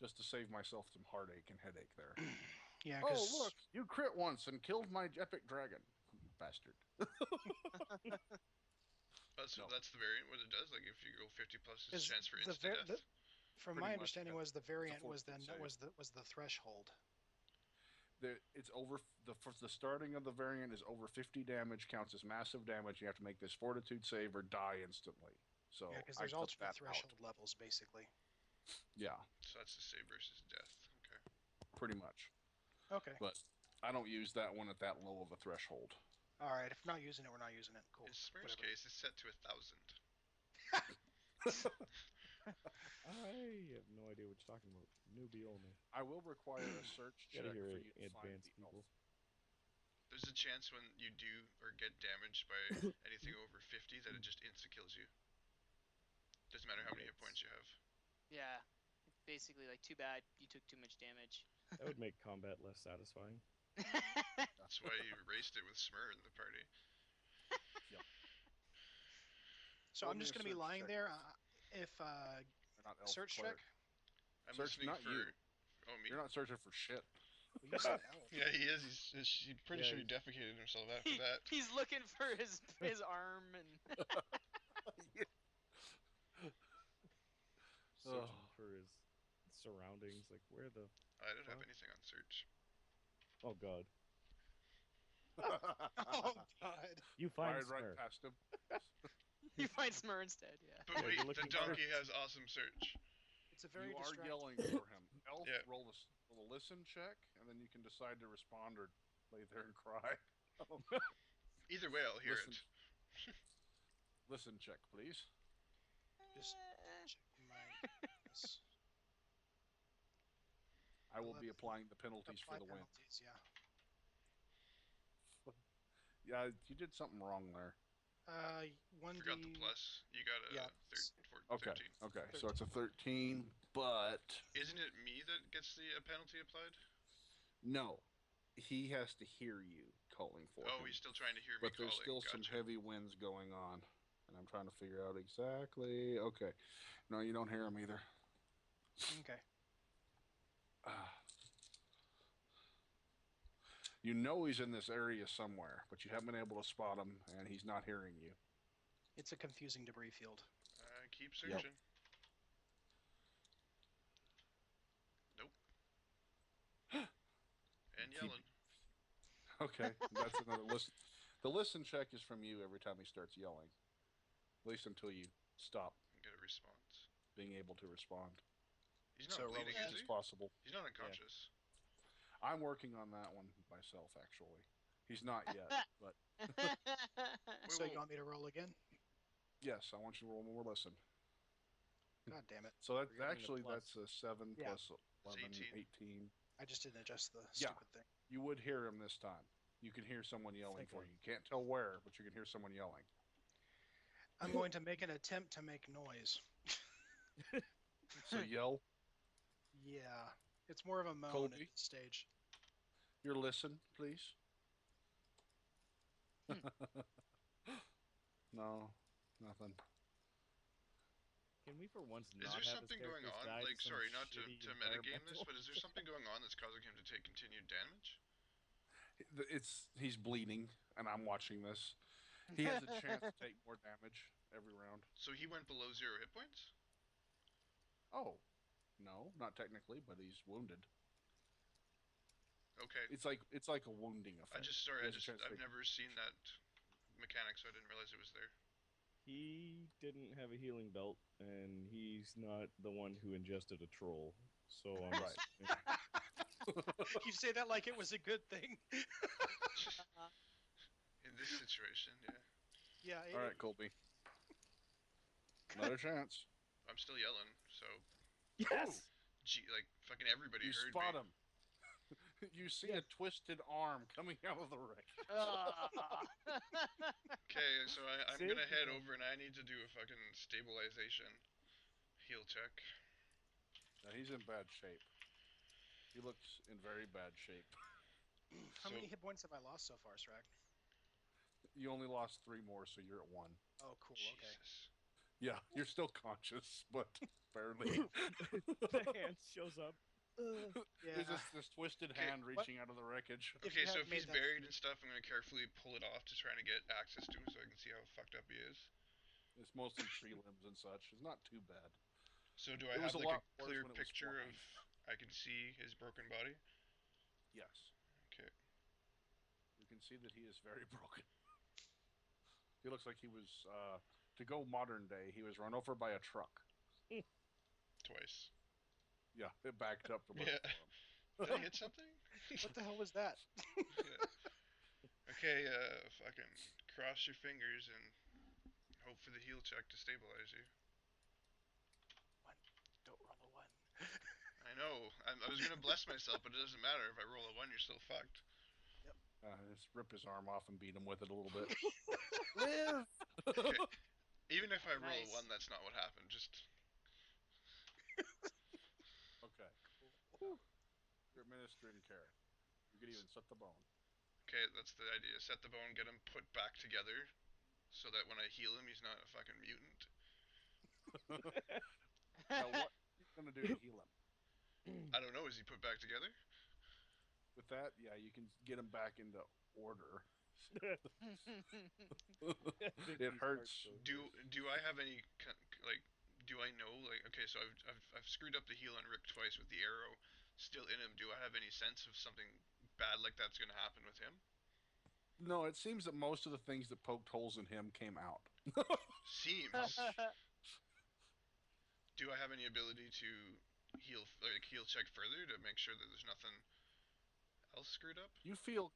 Just to save myself some heartache and headache there. Yeah, Oh, because look, you crit once and killed my epic dragon. Bastard. So No. that's the variant. What it does, like if you go 50 plus, it's chance for the instant death. from Pretty my much, understanding yeah. was the variant was fortitude then save. was the threshold. It's over the starting of the variant is over 50 damage, counts as massive damage. You have to make this fortitude save or die instantly. So Yeah, because I there's took alternate that threshold out. levels, basically. Yeah, So that's the save versus death. Okay. pretty much. Okay. But I don't use that one at that low of a threshold. All right. If we're not using it, we're not using it. Cool. In Smurrrrh's Whatever. case, it's set to 1,000. I have no idea what you're talking about. Newbie only. I will require a search check Gotta for hear you to find advanced the people. elf. There's a chance when you do or get damaged by anything over 50 that it just insta-kills you. Doesn't matter how many hit points you have. Yeah. It's basically like, too bad you took too much damage. That would make combat less satisfying. That's why you erased it with Smurrrrh in the party. So Roll I'm me just a going to be search lying check. there. If Or not elf, search cleric. check. I'm Search listening not for. you. Oh, me. You're not searching for shit. Well, you said elf. Yeah, he is. He's pretty Yeah, sure he he's- defecated himself after that. He's looking for his arm and Searching for his surroundings, like where the I don't have Fuck. anything on search. oh god. Oh God. You find Fired right Smurrrrh. past him. you find Smurrrrh instead, yeah. But Yeah, wait, you're the looking donkey for- has awesome search. It's a very You are distracting. yelling for him. Elf, Yeah. roll a listen check, and then you can decide to respond or lay there and cry. Either way, I'll hear Listen. it. Listen check, please. Just checking my. Yes. I will be 11. applying the penalties Apply for the win. penalties, yeah. Yeah, you did something wrong there. 1d. Forgot the plus. You got a Yeah. 13. Okay. So it's a 13, but Isn't it me that gets the penalty applied? no, he has to hear you calling for Oh, him. he's still trying to hear me But there's calling. still some Gotcha. heavy winds going on, and I'm trying to figure out exactly. Okay, no, you don't hear him either. Okay. You know he's in this area somewhere, but you haven't been able to spot him, and he's not hearing you. It's a confusing debris field. Keep searching. Nope. And yelling. Okay, that's another listen. The listen check is from you every time he starts yelling, at least until you stop Get a response. being able to respond. He's not So bleeding, roll is It's he? possible. He's not unconscious. I'm working on that one myself, actually. He's not yet, but So Wait, you want me to roll again? yes, I want you to roll more listen. God damn it. So that We're getting a actually plus. that's a 7 Yeah. plus 11, It's 18. 18. I just didn't adjust the Yeah. stupid thing. You would hear him this time. You can hear someone yelling Thank for God. you. You can't tell where, but you can hear someone yelling. I'm going to make an attempt to make noise. So yell, Yeah. It's more of a moan Colby? at this stage. your listen, please. No, nothing. Can we for once not Is there have something his going characters on? die Like, some sorry, not to shitty metagame this, environmental- but is there something going on that's causing him to take continued damage? He's bleeding, and I'm watching this. He has a chance to take more damage every round. So he went below 0 hit points? Oh, no, not technically, but he's wounded. Okay. It's like a wounding effect. I've never seen that mechanic, so I didn't realize it was there. He didn't have a healing belt, and he's not the one who ingested a troll. So I'm Right. You say that like it was a good thing. In this situation, yeah. Yeah. All right, Colby. Another chance. I'm still yelling, so Yes. gee, like fucking everybody You heard spot me. him. You see a twisted arm coming out of the wreck. Okay, so I'm Save gonna the head time. over and I need to do a fucking stabilization heal check. Now, he's in bad shape. He looks in very bad shape. How So- many hit points have I lost so far, Sragg? You only lost 3 more, so you're at 1. Oh, cool. Okay. Jesus. Yeah, you're still conscious, but barely. The hand shows up. Yeah. There's this twisted Okay, hand reaching out of the wreckage. If Okay, you so hadn't if he's made that- buried and stuff, I'm gonna carefully pull it off to try to get access to him so I can see how fucked up he is. It's mostly tree limbs and such. It's not too bad. So do I It was have a like lot a worse clear when it was picture of flying. I can see his broken body? Yes. Okay. You can see that he is very broken. He looks like he was, to go modern day, he was run over by a truck. Twice. Yeah, it backed up to look Yeah. for him. Did I hit something? What the hell was that? Yeah. Okay, fucking cross your fingers and hope for the heal check to stabilize you. Don't roll a 1. I know. I was gonna bless myself, but it doesn't matter. If I roll a 1, you're still fucked. Just rip his arm off and beat him with it a little bit. Live. Okay. Even if I roll Nice. a 1, that's not what happened. Just Okay. You're administering care. You could even set the bone. okay. That's the idea. Set the bone, get him put back together, so that when I heal him, he's not a fucking mutant. Now, what are you going to do to heal him? I don't know. Is he put back together? With that, yeah, you can get him back into order. It hurts. Do I have any like? Do I know like? Okay, so I've screwed up the heal on Rick twice with the arrow still in him. Do I have any sense of something bad like that's gonna happen with him? No, it seems that most of the things that poked holes in him came out. Seems. Do I have any ability to heal check further to make sure that there's nothing else screwed up? You feel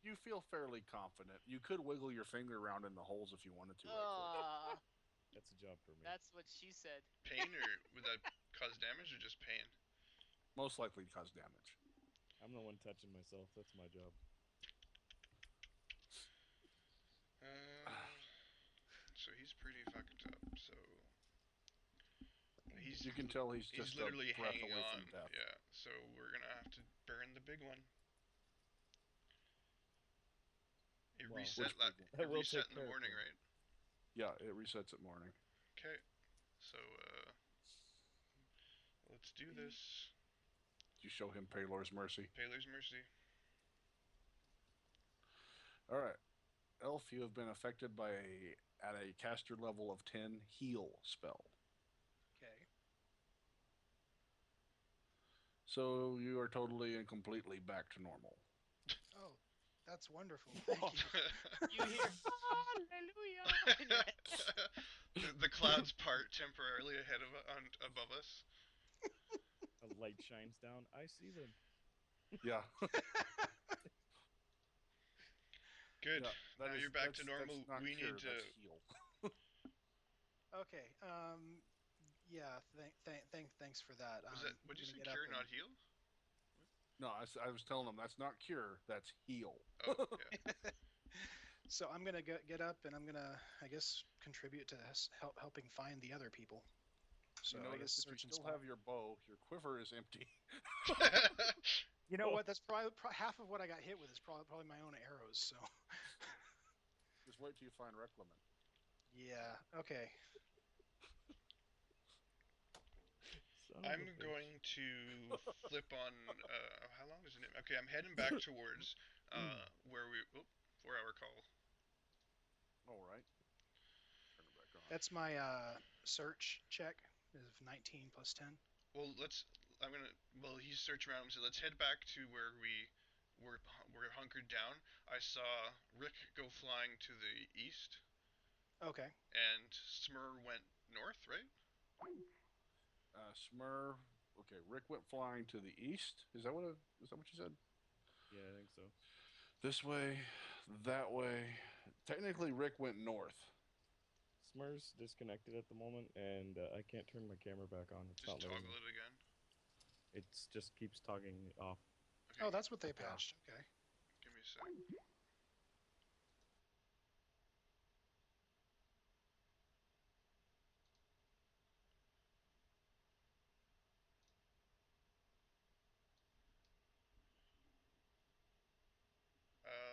fairly confident. You could wiggle your finger around in the holes if you wanted to. Aw, That's a job for me. that's what she said. Pain, or would that cause damage, or just pain? Most likely cause damage. I'm the one touching myself. That's my job. So he's pretty fucked up. So You can tell he's just literally a breath hanging away on. from death. Yeah. So we're gonna have to burn the big one. reset. that It will reset take in the care of morning, things. right? Yeah, it resets at morning. Okay. So let's do this. You show him Paylor's Mercy. Paylor's Mercy. All right. Elf, you have been affected by at a caster level of 10 heal spell. Okay. So you are totally and completely back to normal. Oh, that's wonderful. Thank you. You hear hallelujah in your head. the clouds part temporarily above us. A light shines down. I see them. Yeah. Good. Yeah, Now you're back to normal. That's not We cure, need to. that's heal. Okay. Yeah. Thanks for that. Was that? What'd you say? gonna get up Cure, and- not heal? No, I was telling them that's not cure, that's heal. Oh, yeah. So I'm gonna get up and I'm gonna, I guess, contribute to this, helping find the other people. So You I guess notice if you search and still stop. have your bow, your quiver is empty. You know what? That's probably half of what I got hit with is probably my own arrows. So Just wait till you find Riclamin. yeah. Okay. Son of a I'm bitch. going to flip on. How long is it? Okay, I'm heading back towards where we. Oh, 4-hour call. All right. Turn it back on. That's my search check of 19 plus 10. Well, let's. I'm gonna. Well, he's searching around, so let's head back to where we're hunkered down. I saw Rick go flying to the east, Okay. and Smurrrrh went north, right? Smurrrrh. Okay, Rick went flying to the east. Is that what you said? Yeah, I think so. This way, that way. Technically, Rick went north. Smurrrrh's disconnected at the moment, and I can't turn my camera back on. It's Just not letting toggle me. it again. It just keeps toggling off. Okay, Oh, that's what they patched. Okay. give me a sec.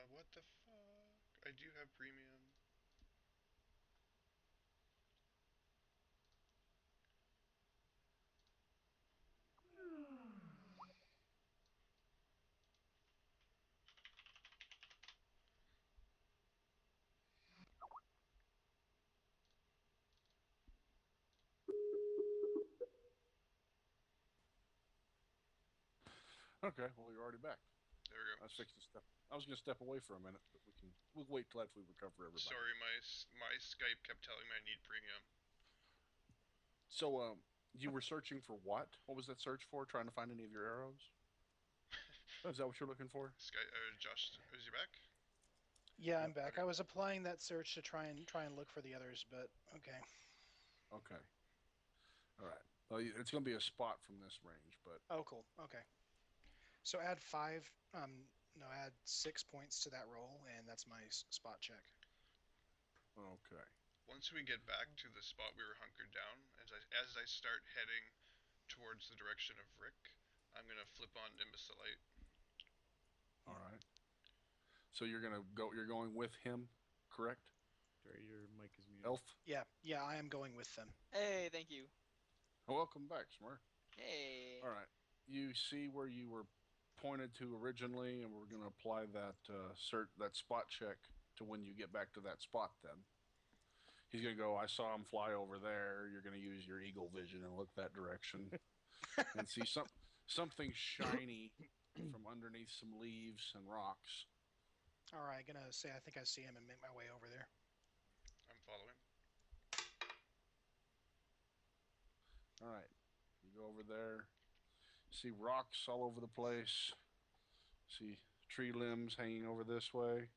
What the fuck? I do have premium. Okay, well you're already back. There we go. I was fixing to step. I was going to step away for a minute, but we'll wait till after we recover everybody. Sorry, my Skype kept telling me I need premium. So, you were searching for what? What was that search for? Trying to find any of your arrows? Is that what you're looking for? Josh, is he back? Yeah, I'm back. Okay. I was applying that search to try and look for the others, but okay. Okay. All right. Well, it's going to be a spot from this range, but Oh, cool. Okay. So add 5. No, add 6 points to that roll, and that's my spot check. okay. Once we get back to the spot we were hunkered down, as I start heading towards the direction of Rick, I'm gonna flip on Nimbus the Light. All right. So you're going with him, correct? Sorry, your mic is muted. Elf? Yeah, I am going with them. Hey, thank you. Welcome back, Smurrrrh. Hey. All right. You see where you were pointed to originally, and we're going to apply that that spot check to when you get back to that spot then. He's going to go, I saw him fly over there. You're going to use your eagle vision and look that direction and see something shiny from underneath some leaves and rocks. All right, gonna say I think I see him and make my way over there. I'm following. All right. You go over there. See rocks all over the place. See tree limbs hanging over this way.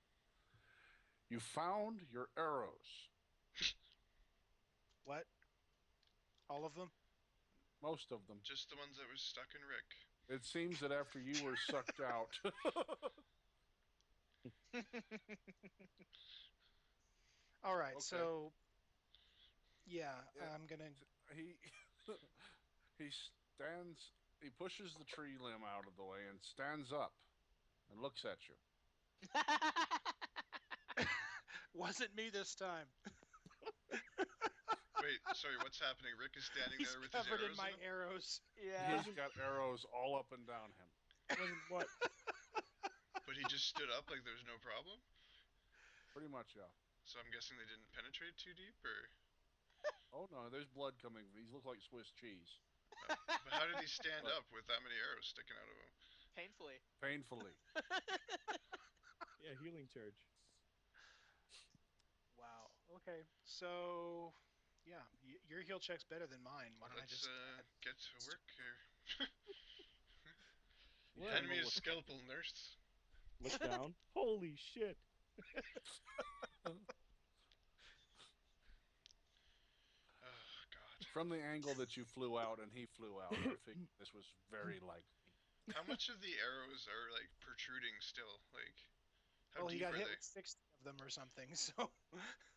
You found your arrows. What? All of them? Most of them. Just the ones that were stuck in Rick. It seems that after you were sucked out. All right, Okay. so yeah, Yeah. I'm gonna. he he pushes the tree limb out of the way and stands up and looks at you. Wasn't me this time. Wait, sorry, what's happening? Rick is standing He's there with his covered arrows in my him? arrows. Yeah. He's got arrows all up and down him. Wasn't what? But he just stood up like there was no problem? Pretty much, yeah. So I'm guessing they didn't penetrate too deep, or... Oh no, there's blood coming. He looks like Swiss cheese. But how did he stand up with that many arrows sticking out of him? Painfully. Painfully. Yeah, healing charge. Wow. Okay. So, yeah, your heal check's better than mine. Why don't I Let's just get to work here. What? Hand me a scalpel, nurse. Look down. Holy shit! Oh, God. From the angle that you flew out and he flew out, I think this was very likely. How much of the arrows are, like, protruding still? Like, how well, he deep got are hit they? with 60 of them or something. So,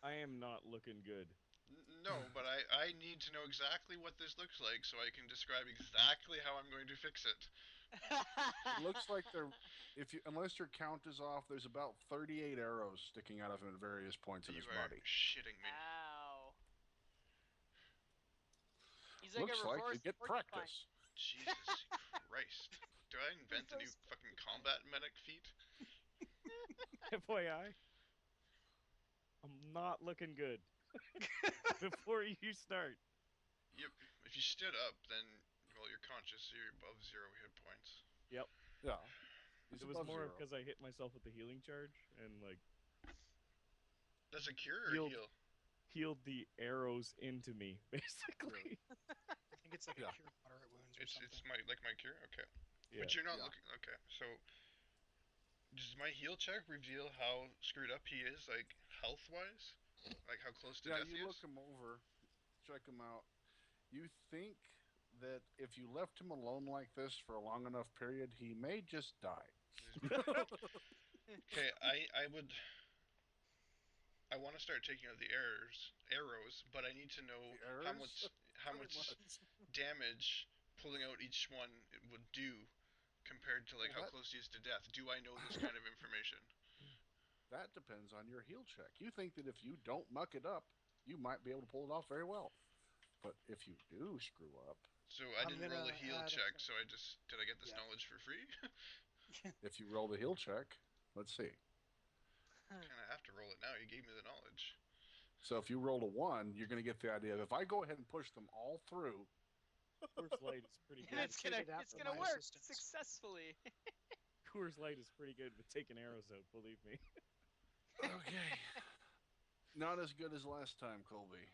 I am not looking good. No, but I need to know exactly what this looks like so I can describe exactly how I'm going to fix it. It looks like unless your count is off, there's about 38 arrows sticking out of him at various points in You his are body. shitting me. Ow. He's like Looks a like reverse you get porcupine. practice. Jesus Christ. Do I invent a new fucking combat medic feat? FYI, I'm not looking good. Before you start. Yep. If you stood up, then, well, you're conscious, so you're above 0 hit points. Yep. Yeah. He's It was above more 0. because I hit myself with the healing charge and like That's a cure or a Healed. heal? healed the arrows into me, basically. I think it's like Yeah. a cure moderate wounds or something. It's my cure? Okay. Yeah. But you're not Yeah. looking... Okay, so... Does my heal check reveal how screwed up he is, like, health-wise? Like, how close to Yeah, death he you is? look him over, check him out. You think that if you left him alone like this for a long enough period, he may just die. Okay, I would... I want to start taking out the arrows, but I need to know The how errors? much damage pulling out each one would do compared to, like, Well, how that- close he is to death. Do I know this kind of information? That depends on your heal check. You think that if you don't muck it up, you might be able to pull it off very well. But if you do screw up, So I I'm didn't roll a gonna heal add a check, check. so did I get this Yeah. knowledge for free? if you roll the heal check, let's see. Kind of have to roll it now. You gave me the knowledge. So if you roll a 1, you're going to get the idea of if I go ahead and push them all through, Coors Light is pretty And good. That's figured out it's for gonna my work assistance. successfully. Coors Light is pretty good with taking arrows out, believe me. okay. Not as good as last time, Colby.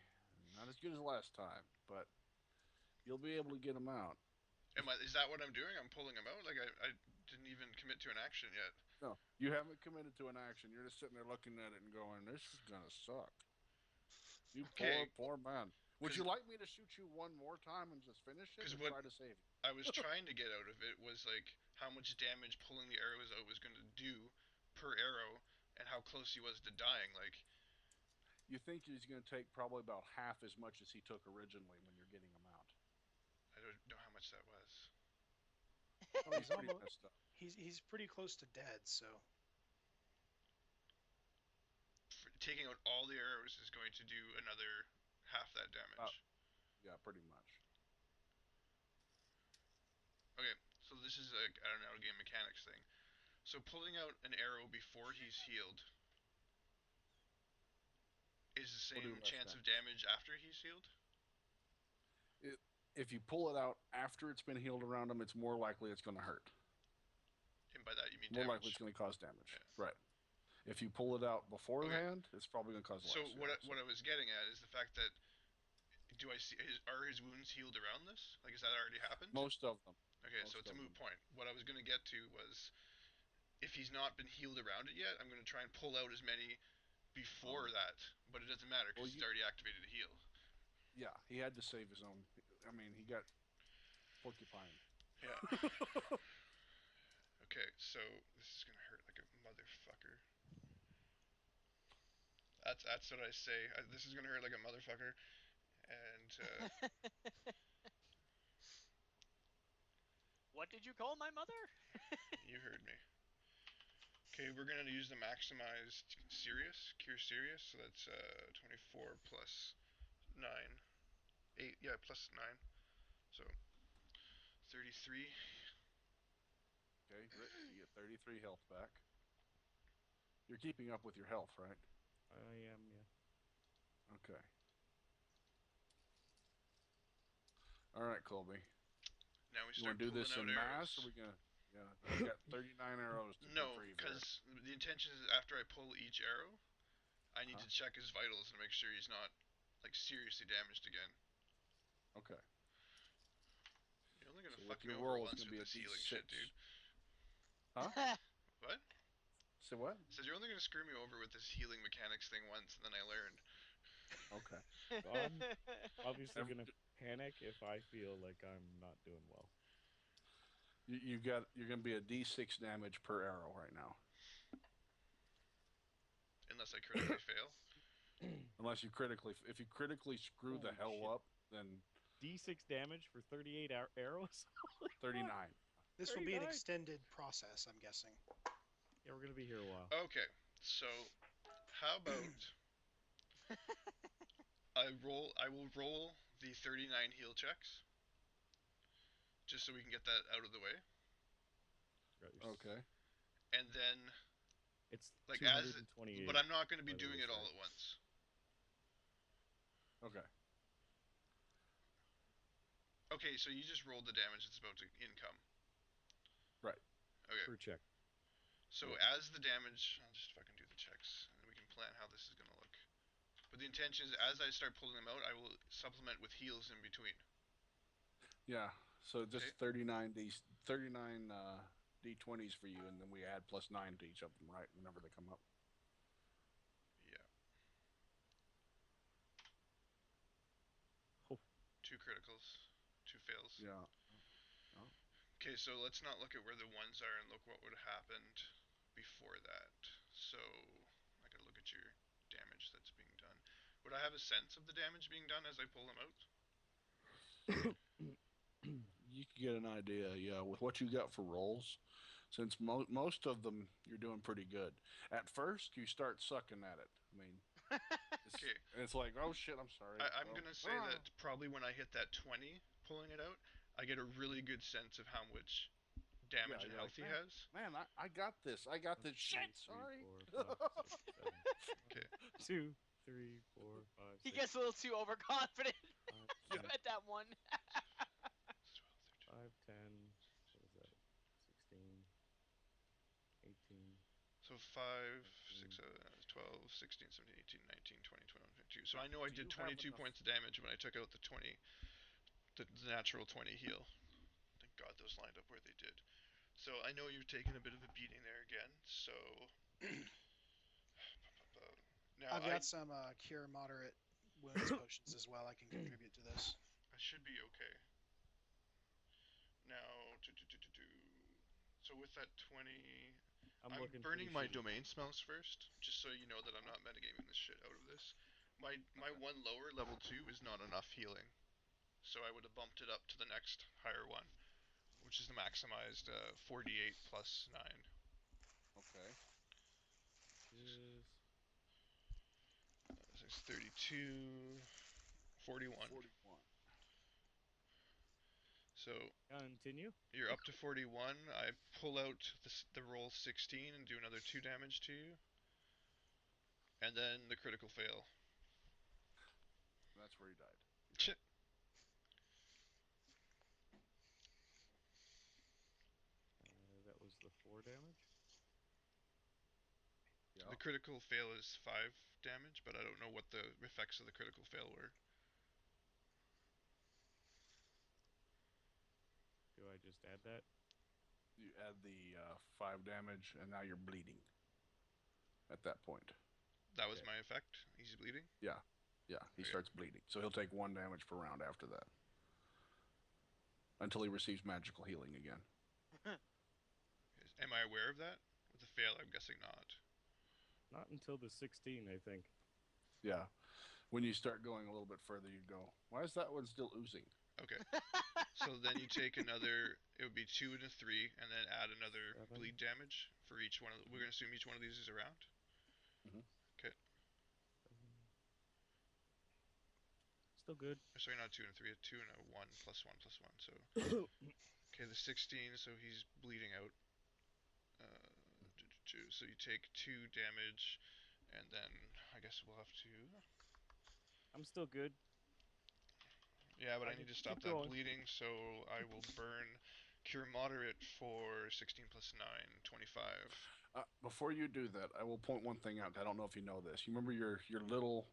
Not as good as last time, but you'll be able to get them out. Is that what I'm doing? I'm pulling him out? Like, I didn't even commit to an action yet. No, you haven't committed to an action. You're just sitting there looking at it and going, this is going to suck. You Okay. poor man. Would 'Cause- you like me to shoot you one more time and just finish it 'Cause or what- try to save you? I was trying to get out of it was, like, how much damage pulling the arrows out was going to do per arrow and how close he was to dying. Like, You think he's going to take probably about half as much as he took originally when you're getting him out. I don't know how much that was. Oh, he's pretty almost- messed up. He's pretty close to dead, so Taking out all the arrows is going to do another half that damage. Yeah, pretty much. Okay, so this is a, I don't know, game mechanics thing. So pulling out an arrow before he's healed is the We'll do same less chance of damage after he's healed? If you pull it out after it's been healed around him, it's more likely it's going to hurt. And by that you mean More damage. likely it's going to cause damage. Yeah. Right. If you pull it out beforehand, it's probably going to cause So less. what I was getting at is the fact that do I see are his wounds healed around this? Like, has that already happened? Most of them. Okay, most so it's a of moot them. point. What I was going to get to was if he's not been healed around it yet, I'm going to try and pull out as many before that, but it doesn't matter because Well, he's already activated a heal. Yeah, he had to save his own. I mean, he got porcupine. Yeah. Okay, so this is going to hurt like a motherfucker. That's what I say. This is going to hurt like a motherfucker. And What did you call my mother? you heard me. Okay, we're gonna use the maximized Cure Serious, so that's 24 plus 9. 8, yeah, plus 9. So 33. Okay, Rick, you get 33 health back. You're keeping up with your health, right? I am, yeah. Okay. All right, Colby. Now we You start want to do pulling this out in arrows. mass, or we gonna? Yeah, you got 39 arrows to No, retrieve here. because the intention is after I pull each arrow, I need to check his vitals and make sure he's not like seriously damaged again. Okay. You're only gonna So fuck with me your over roll, it's once gonna with be a this healing D6. shit, dude. Huh? What? So what? Says you're only gonna screw me over with this healing mechanics thing once, and then I learned. Okay. So I'm obviously Every- gonna panic if I feel like I'm not doing well. You're gonna be a D6 damage per arrow right now. Unless I critically fail. Unless you if you critically screw the Holy hell shit. up, then D6 damage for 38 arrows? Holy fuck. 39. This will be an 39. extended process, I'm guessing. Yeah, we're gonna be here a while. Okay, so how about I will roll the 39 heal checks, just so we can get that out of the way, Okay. and then It's like 228. but I'm not going to be by the doing way, it all Sragg. at once. Okay. Okay, so you just rolled the damage that's about to income. Right. Okay. Per check. So Yeah. as the damage, I'll just fucking do the checks, and we can plan how this is going to look. But the intention is, as I start pulling them out, I will supplement with heals in between. Yeah. So just Okay. 39 D20s for you, and then we add plus 9 to each of them, right? Whenever they come up. Yeah. Oh. 2 criticals, 2 fails. Yeah. Okay, so let's not look at where the ones are and look what would have happened before that. So I gotta look at your damage that's being done. Would I have a sense of the damage being done as I pull them out? You can get an idea, yeah, with what you got for rolls. Since most of them you're doing pretty good. At first, you start sucking at it. I mean, Okay. it's like, oh shit, I'm sorry. I'm gonna say that probably when I hit that 20, pulling it out, I get a really good sense of how much damage and health he has. Man, I got this. I got this. Shit, 2, 3, sorry. 4, 5, 6, 7. Okay. 2, 3, 4, 5, 6. He gets a little too overconfident 5, 10, at that one. 5, 10. What is that? 16, 18. So 5, 6, 12, 16, 17, 18, 19, 20, 21, 22. So I know I Do did you have 22 enough- points of damage when I took out the 20, the natural 20 heal. Thank God those lined up where they did. So I know you've taken a bit of a beating there again. So now I've got some cure moderate wounds potions as well. I can contribute to this. I should be okay. Now, so with that 20, I'm looking burning pretty my shitty. domain smells first, just so you know that I'm not metagaming this shit out of this. My one lower level 2 is not enough healing, so I would have bumped it up to the next higher one, which is the maximized 48 plus 9. Okay. So it's 32, 41. 41. So Continue. you're up to 41. I pull out the roll 16 and do another 2 damage to you. And then the critical fail. That's where he died. Shit. That was the 4 damage. Yeah. The critical fail is 5 damage, but I don't know what the effects of the critical fail were. Do I just add that? You add the 5 damage, and now you're bleeding. At that point. That was my effect? He's bleeding? Yeah. Yeah, he starts bleeding. So he'll take 1 damage per round after that. Until he receives magical healing again. Am I aware of that? With the fail, I'm guessing not. Not until the 16, I think. Yeah. When you start going a little bit further, you go, why is that one still oozing? Okay. So then you take another. It would be 2 and a 3, and then add another 7. bleed damage for each one. We're gonna assume each one of these is a round. Okay. Still good. Sorry, not 2 and a 3. A 2 and a 1 plus 1 plus 1. So. Okay, the 16. So he's bleeding out. So you take 2 damage, and then I guess we'll have to. I'm still good. Yeah, but I I'll need to just stop keep that going. bleeding, so I will burn Cure Moderate for 16 plus 9, 25. Before you do that, I will point one thing out. I don't know if you know this. You remember your little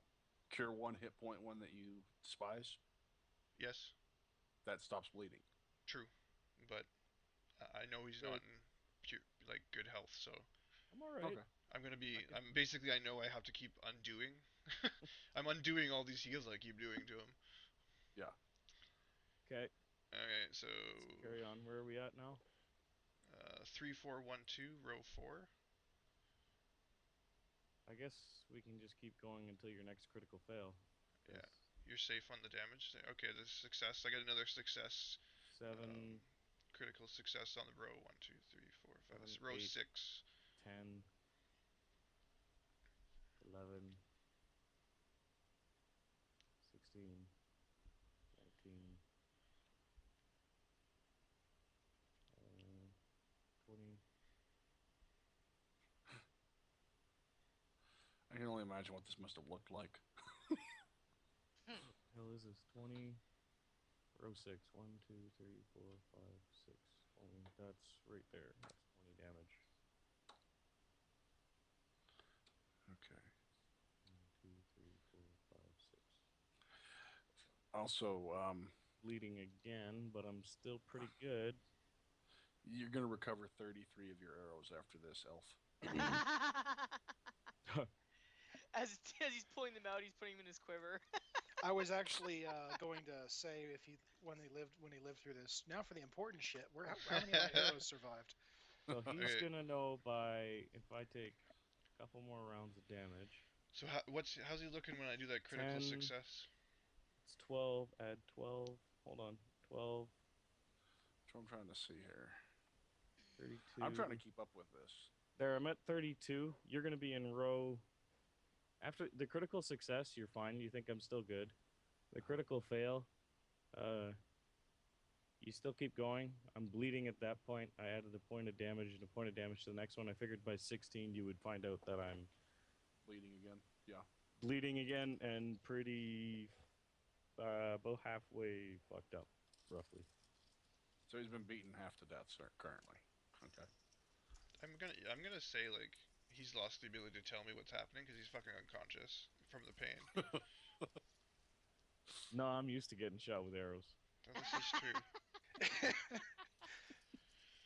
cure 1 hit point one that you despise? Yes, That stops bleeding. true, but I know he's not in pure, like good health, so I'm alright. Okay. I'm gonna be. I'm basically. I know I have to keep undoing. I'm undoing all these heals I keep doing to him. Yeah. Okay. Okay, so Carry on. Where are we at now? 3, 4, 1, 2, row 4. I guess we can just keep going until your next critical fail. Yeah. You're safe on the damage. Okay, this success. I get another success. 7, Critical success on the row. 1, 2, 3, 4, 5. This is 7, row 8. 6. 10, 11, 16, 19, 20. I can only imagine what this must have looked like. Hell is this? 20. Row 6. 1, 2, 3, 4, 5, 6, 20. That's right there. That's 20 damage. Okay. 1, 2, 3, 4, 5, 6. Also, Bleeding again, but I'm still pretty good. you're going to recover 33 of your arrows after this, elf. as he's pulling them out, he's putting them in his quiver. I was actually going to say if he when he lived through this. Now for the important shit. How many of my arrows survived? So he's Okay. gonna know by if I take a couple more rounds of damage. So how's he looking when I do that critical 10. success? It's 12. Add 12. Hold on. 12. That's what I'm trying to see here. 32. I'm trying to keep up with this. There, I'm at 32. You're gonna be in row. After the critical success, you're fine. You think I'm still good. The critical fail, you still keep going. I'm bleeding at that point. I added a point of damage and a point of damage to the next one. I figured by 16 you would find out that I'm Bleeding again. Yeah. bleeding again and pretty about halfway fucked up, roughly. So he's been beaten half to death, sir, currently. Okay. I'm gonna say like he's lost the ability to tell me what's happening because he's fucking unconscious from the pain. No, I'm used to getting shot with arrows. Oh, this is true.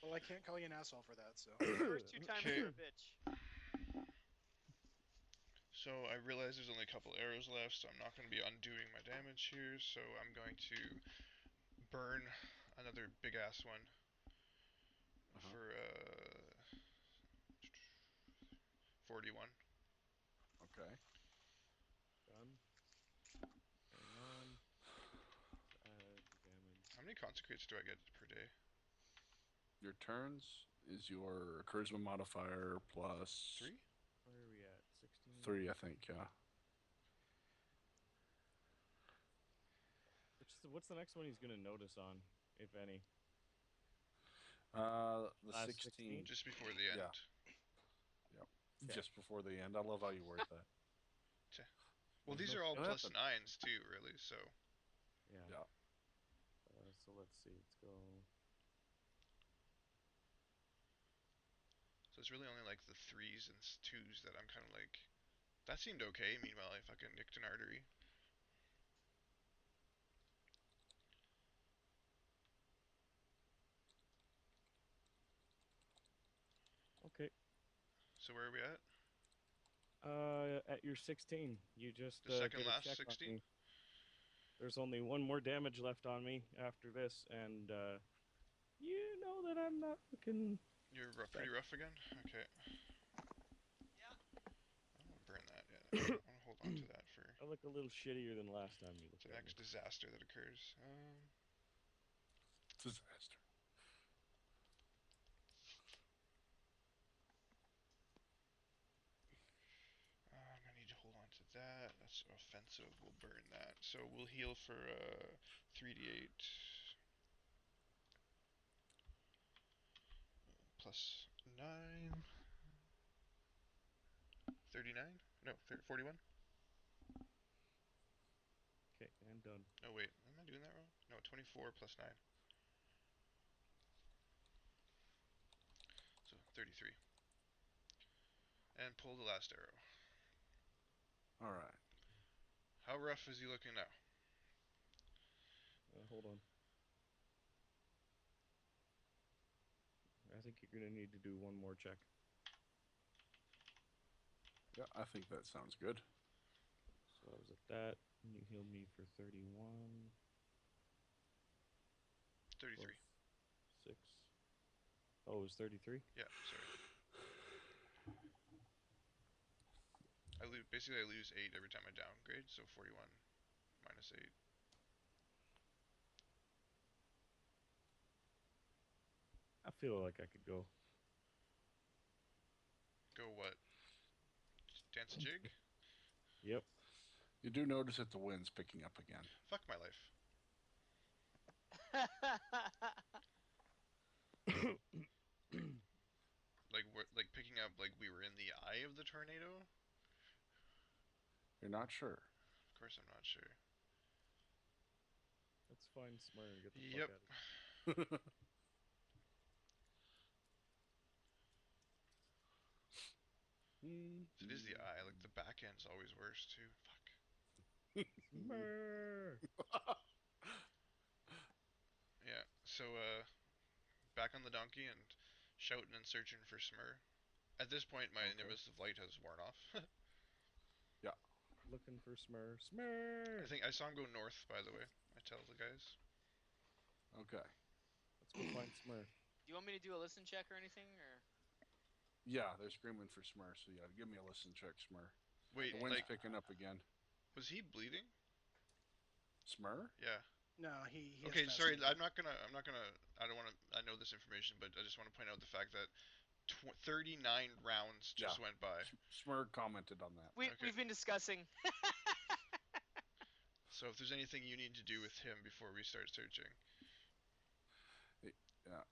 Well, I can't call you an asshole for that. So First 2 times Okay. you're a bitch. So I realize there's only a couple arrows left, so I'm not going to be undoing my damage here. So I'm going to burn another big ass one for 41. Okay. Done. Hang on. Add damage. How many consecrates do I get per day? Your turns is your charisma modifier plus 3? Where are we at? 16? 3, I think, yeah. What's the next one he's gonna notice on, if any? The Last 16. Just before the end. Yeah. Okay. Just before the end. I love how you word that. Well, There's these no are all shit plus happen. 9s too, really. So Yeah. Yeah. So let's see. Let's go. it's really only like the 3s and 2s that I'm kind of like. That seemed okay. Meanwhile, I fucking nicked an artery. Okay. So where are we at? At your 16, you just The second did a last check 16? on me. There's only one more damage left on me after this, and you know that I'm not looking. You're pretty rough again? Okay. Yeah. I don't want to burn that yet. I want to hold on to that for I look a little shittier than last time you looked the at next me. disaster that occurs. Disaster. I need to hold on to that. That's offensive. We'll burn that. So we'll heal for 3d8 plus 9. 39? No, 41? Okay, and done. No, wait. Am I doing that wrong? No, 24 plus 9. So 33. And pull the last arrow. All right. How rough is he looking now? Hold on. I think you're gonna need to do one more check. Yeah, I think that sounds good. So I was at that, and you healed me for 31. 33. 6. Oh, it was 33? Yeah, sorry. Basically I lose 8 every time I downgrade, so 41 minus 8. I feel like I could go. Go what? Dance a jig? Yep. You do notice that the wind's picking up again. Fuck my life. Like picking up like we were in the eye of the tornado? You're not sure. Of course I'm not sure. Let's find Smurrrrh and get the Yep. fuck out of here. If it is the eye, like the back end's always worse too. Fuck. Smurrrrh! Yeah, so back on the donkey and shouting and searching for Smurrrrh. At this point my nimbus of light has worn off. Yeah. Looking for Smurrrrh. Smurrrrh! I think I saw him go north, by the way. I tell the guys. Okay. Let's go find Smurrrrh. Do you want me to do a listen check or anything, or? Yeah, they're screaming for Smurrrrh, so yeah, give me a listen check, Smurrrrh. Wait, The wind's like, picking up again. was he bleeding? Smurrrr? Yeah. No, he has Okay, sorry. fascinating. I don't want to. I know this information, but I just want to point out the fact that 39 rounds just Yeah. went by. Smurrrr commented on that. We've been discussing. So if there's anything you need to do with him before we start searching. Yeah.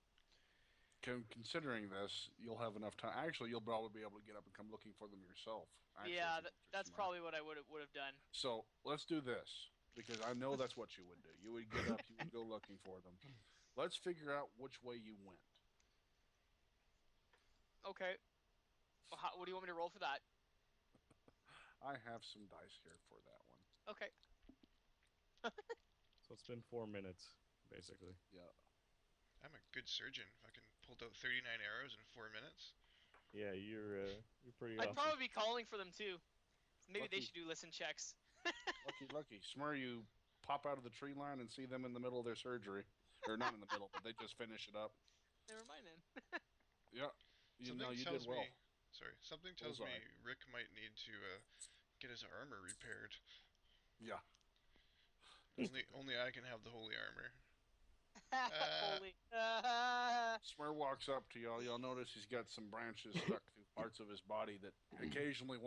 Considering this, you'll have enough time. Actually, you'll probably be able to get up and come looking for them yourself. Actually, Yeah, if you that's Smurrrr. probably what I would have done. So let's do this, because I know that's what you would do. You would get up, you would go looking for them. Let's figure out which way you went. Okay. Well, what do you want me to roll for that? I have some dice here for that one. Okay. So it's been 4 minutes, basically. Yeah. I'm a good surgeon. If I can pull out 39 arrows in 4 minutes. Yeah, you're pretty I'd awesome. probably be calling for them too. Maybe they Lucky. should do listen checks. Lucky. Smurrrrh, you pop out of the tree line and see them in the middle of their surgery. Or not in the middle, but they just finish it up. Never mind then. Yeah. You did well. Something tells Bullseye. me Rick might need to get his armor repaired. Yeah. Only I can have the holy armor. Holy. Smurrrrh walks up to y'all. Y'all notice he's got some branches stuck through parts of his body that occasionally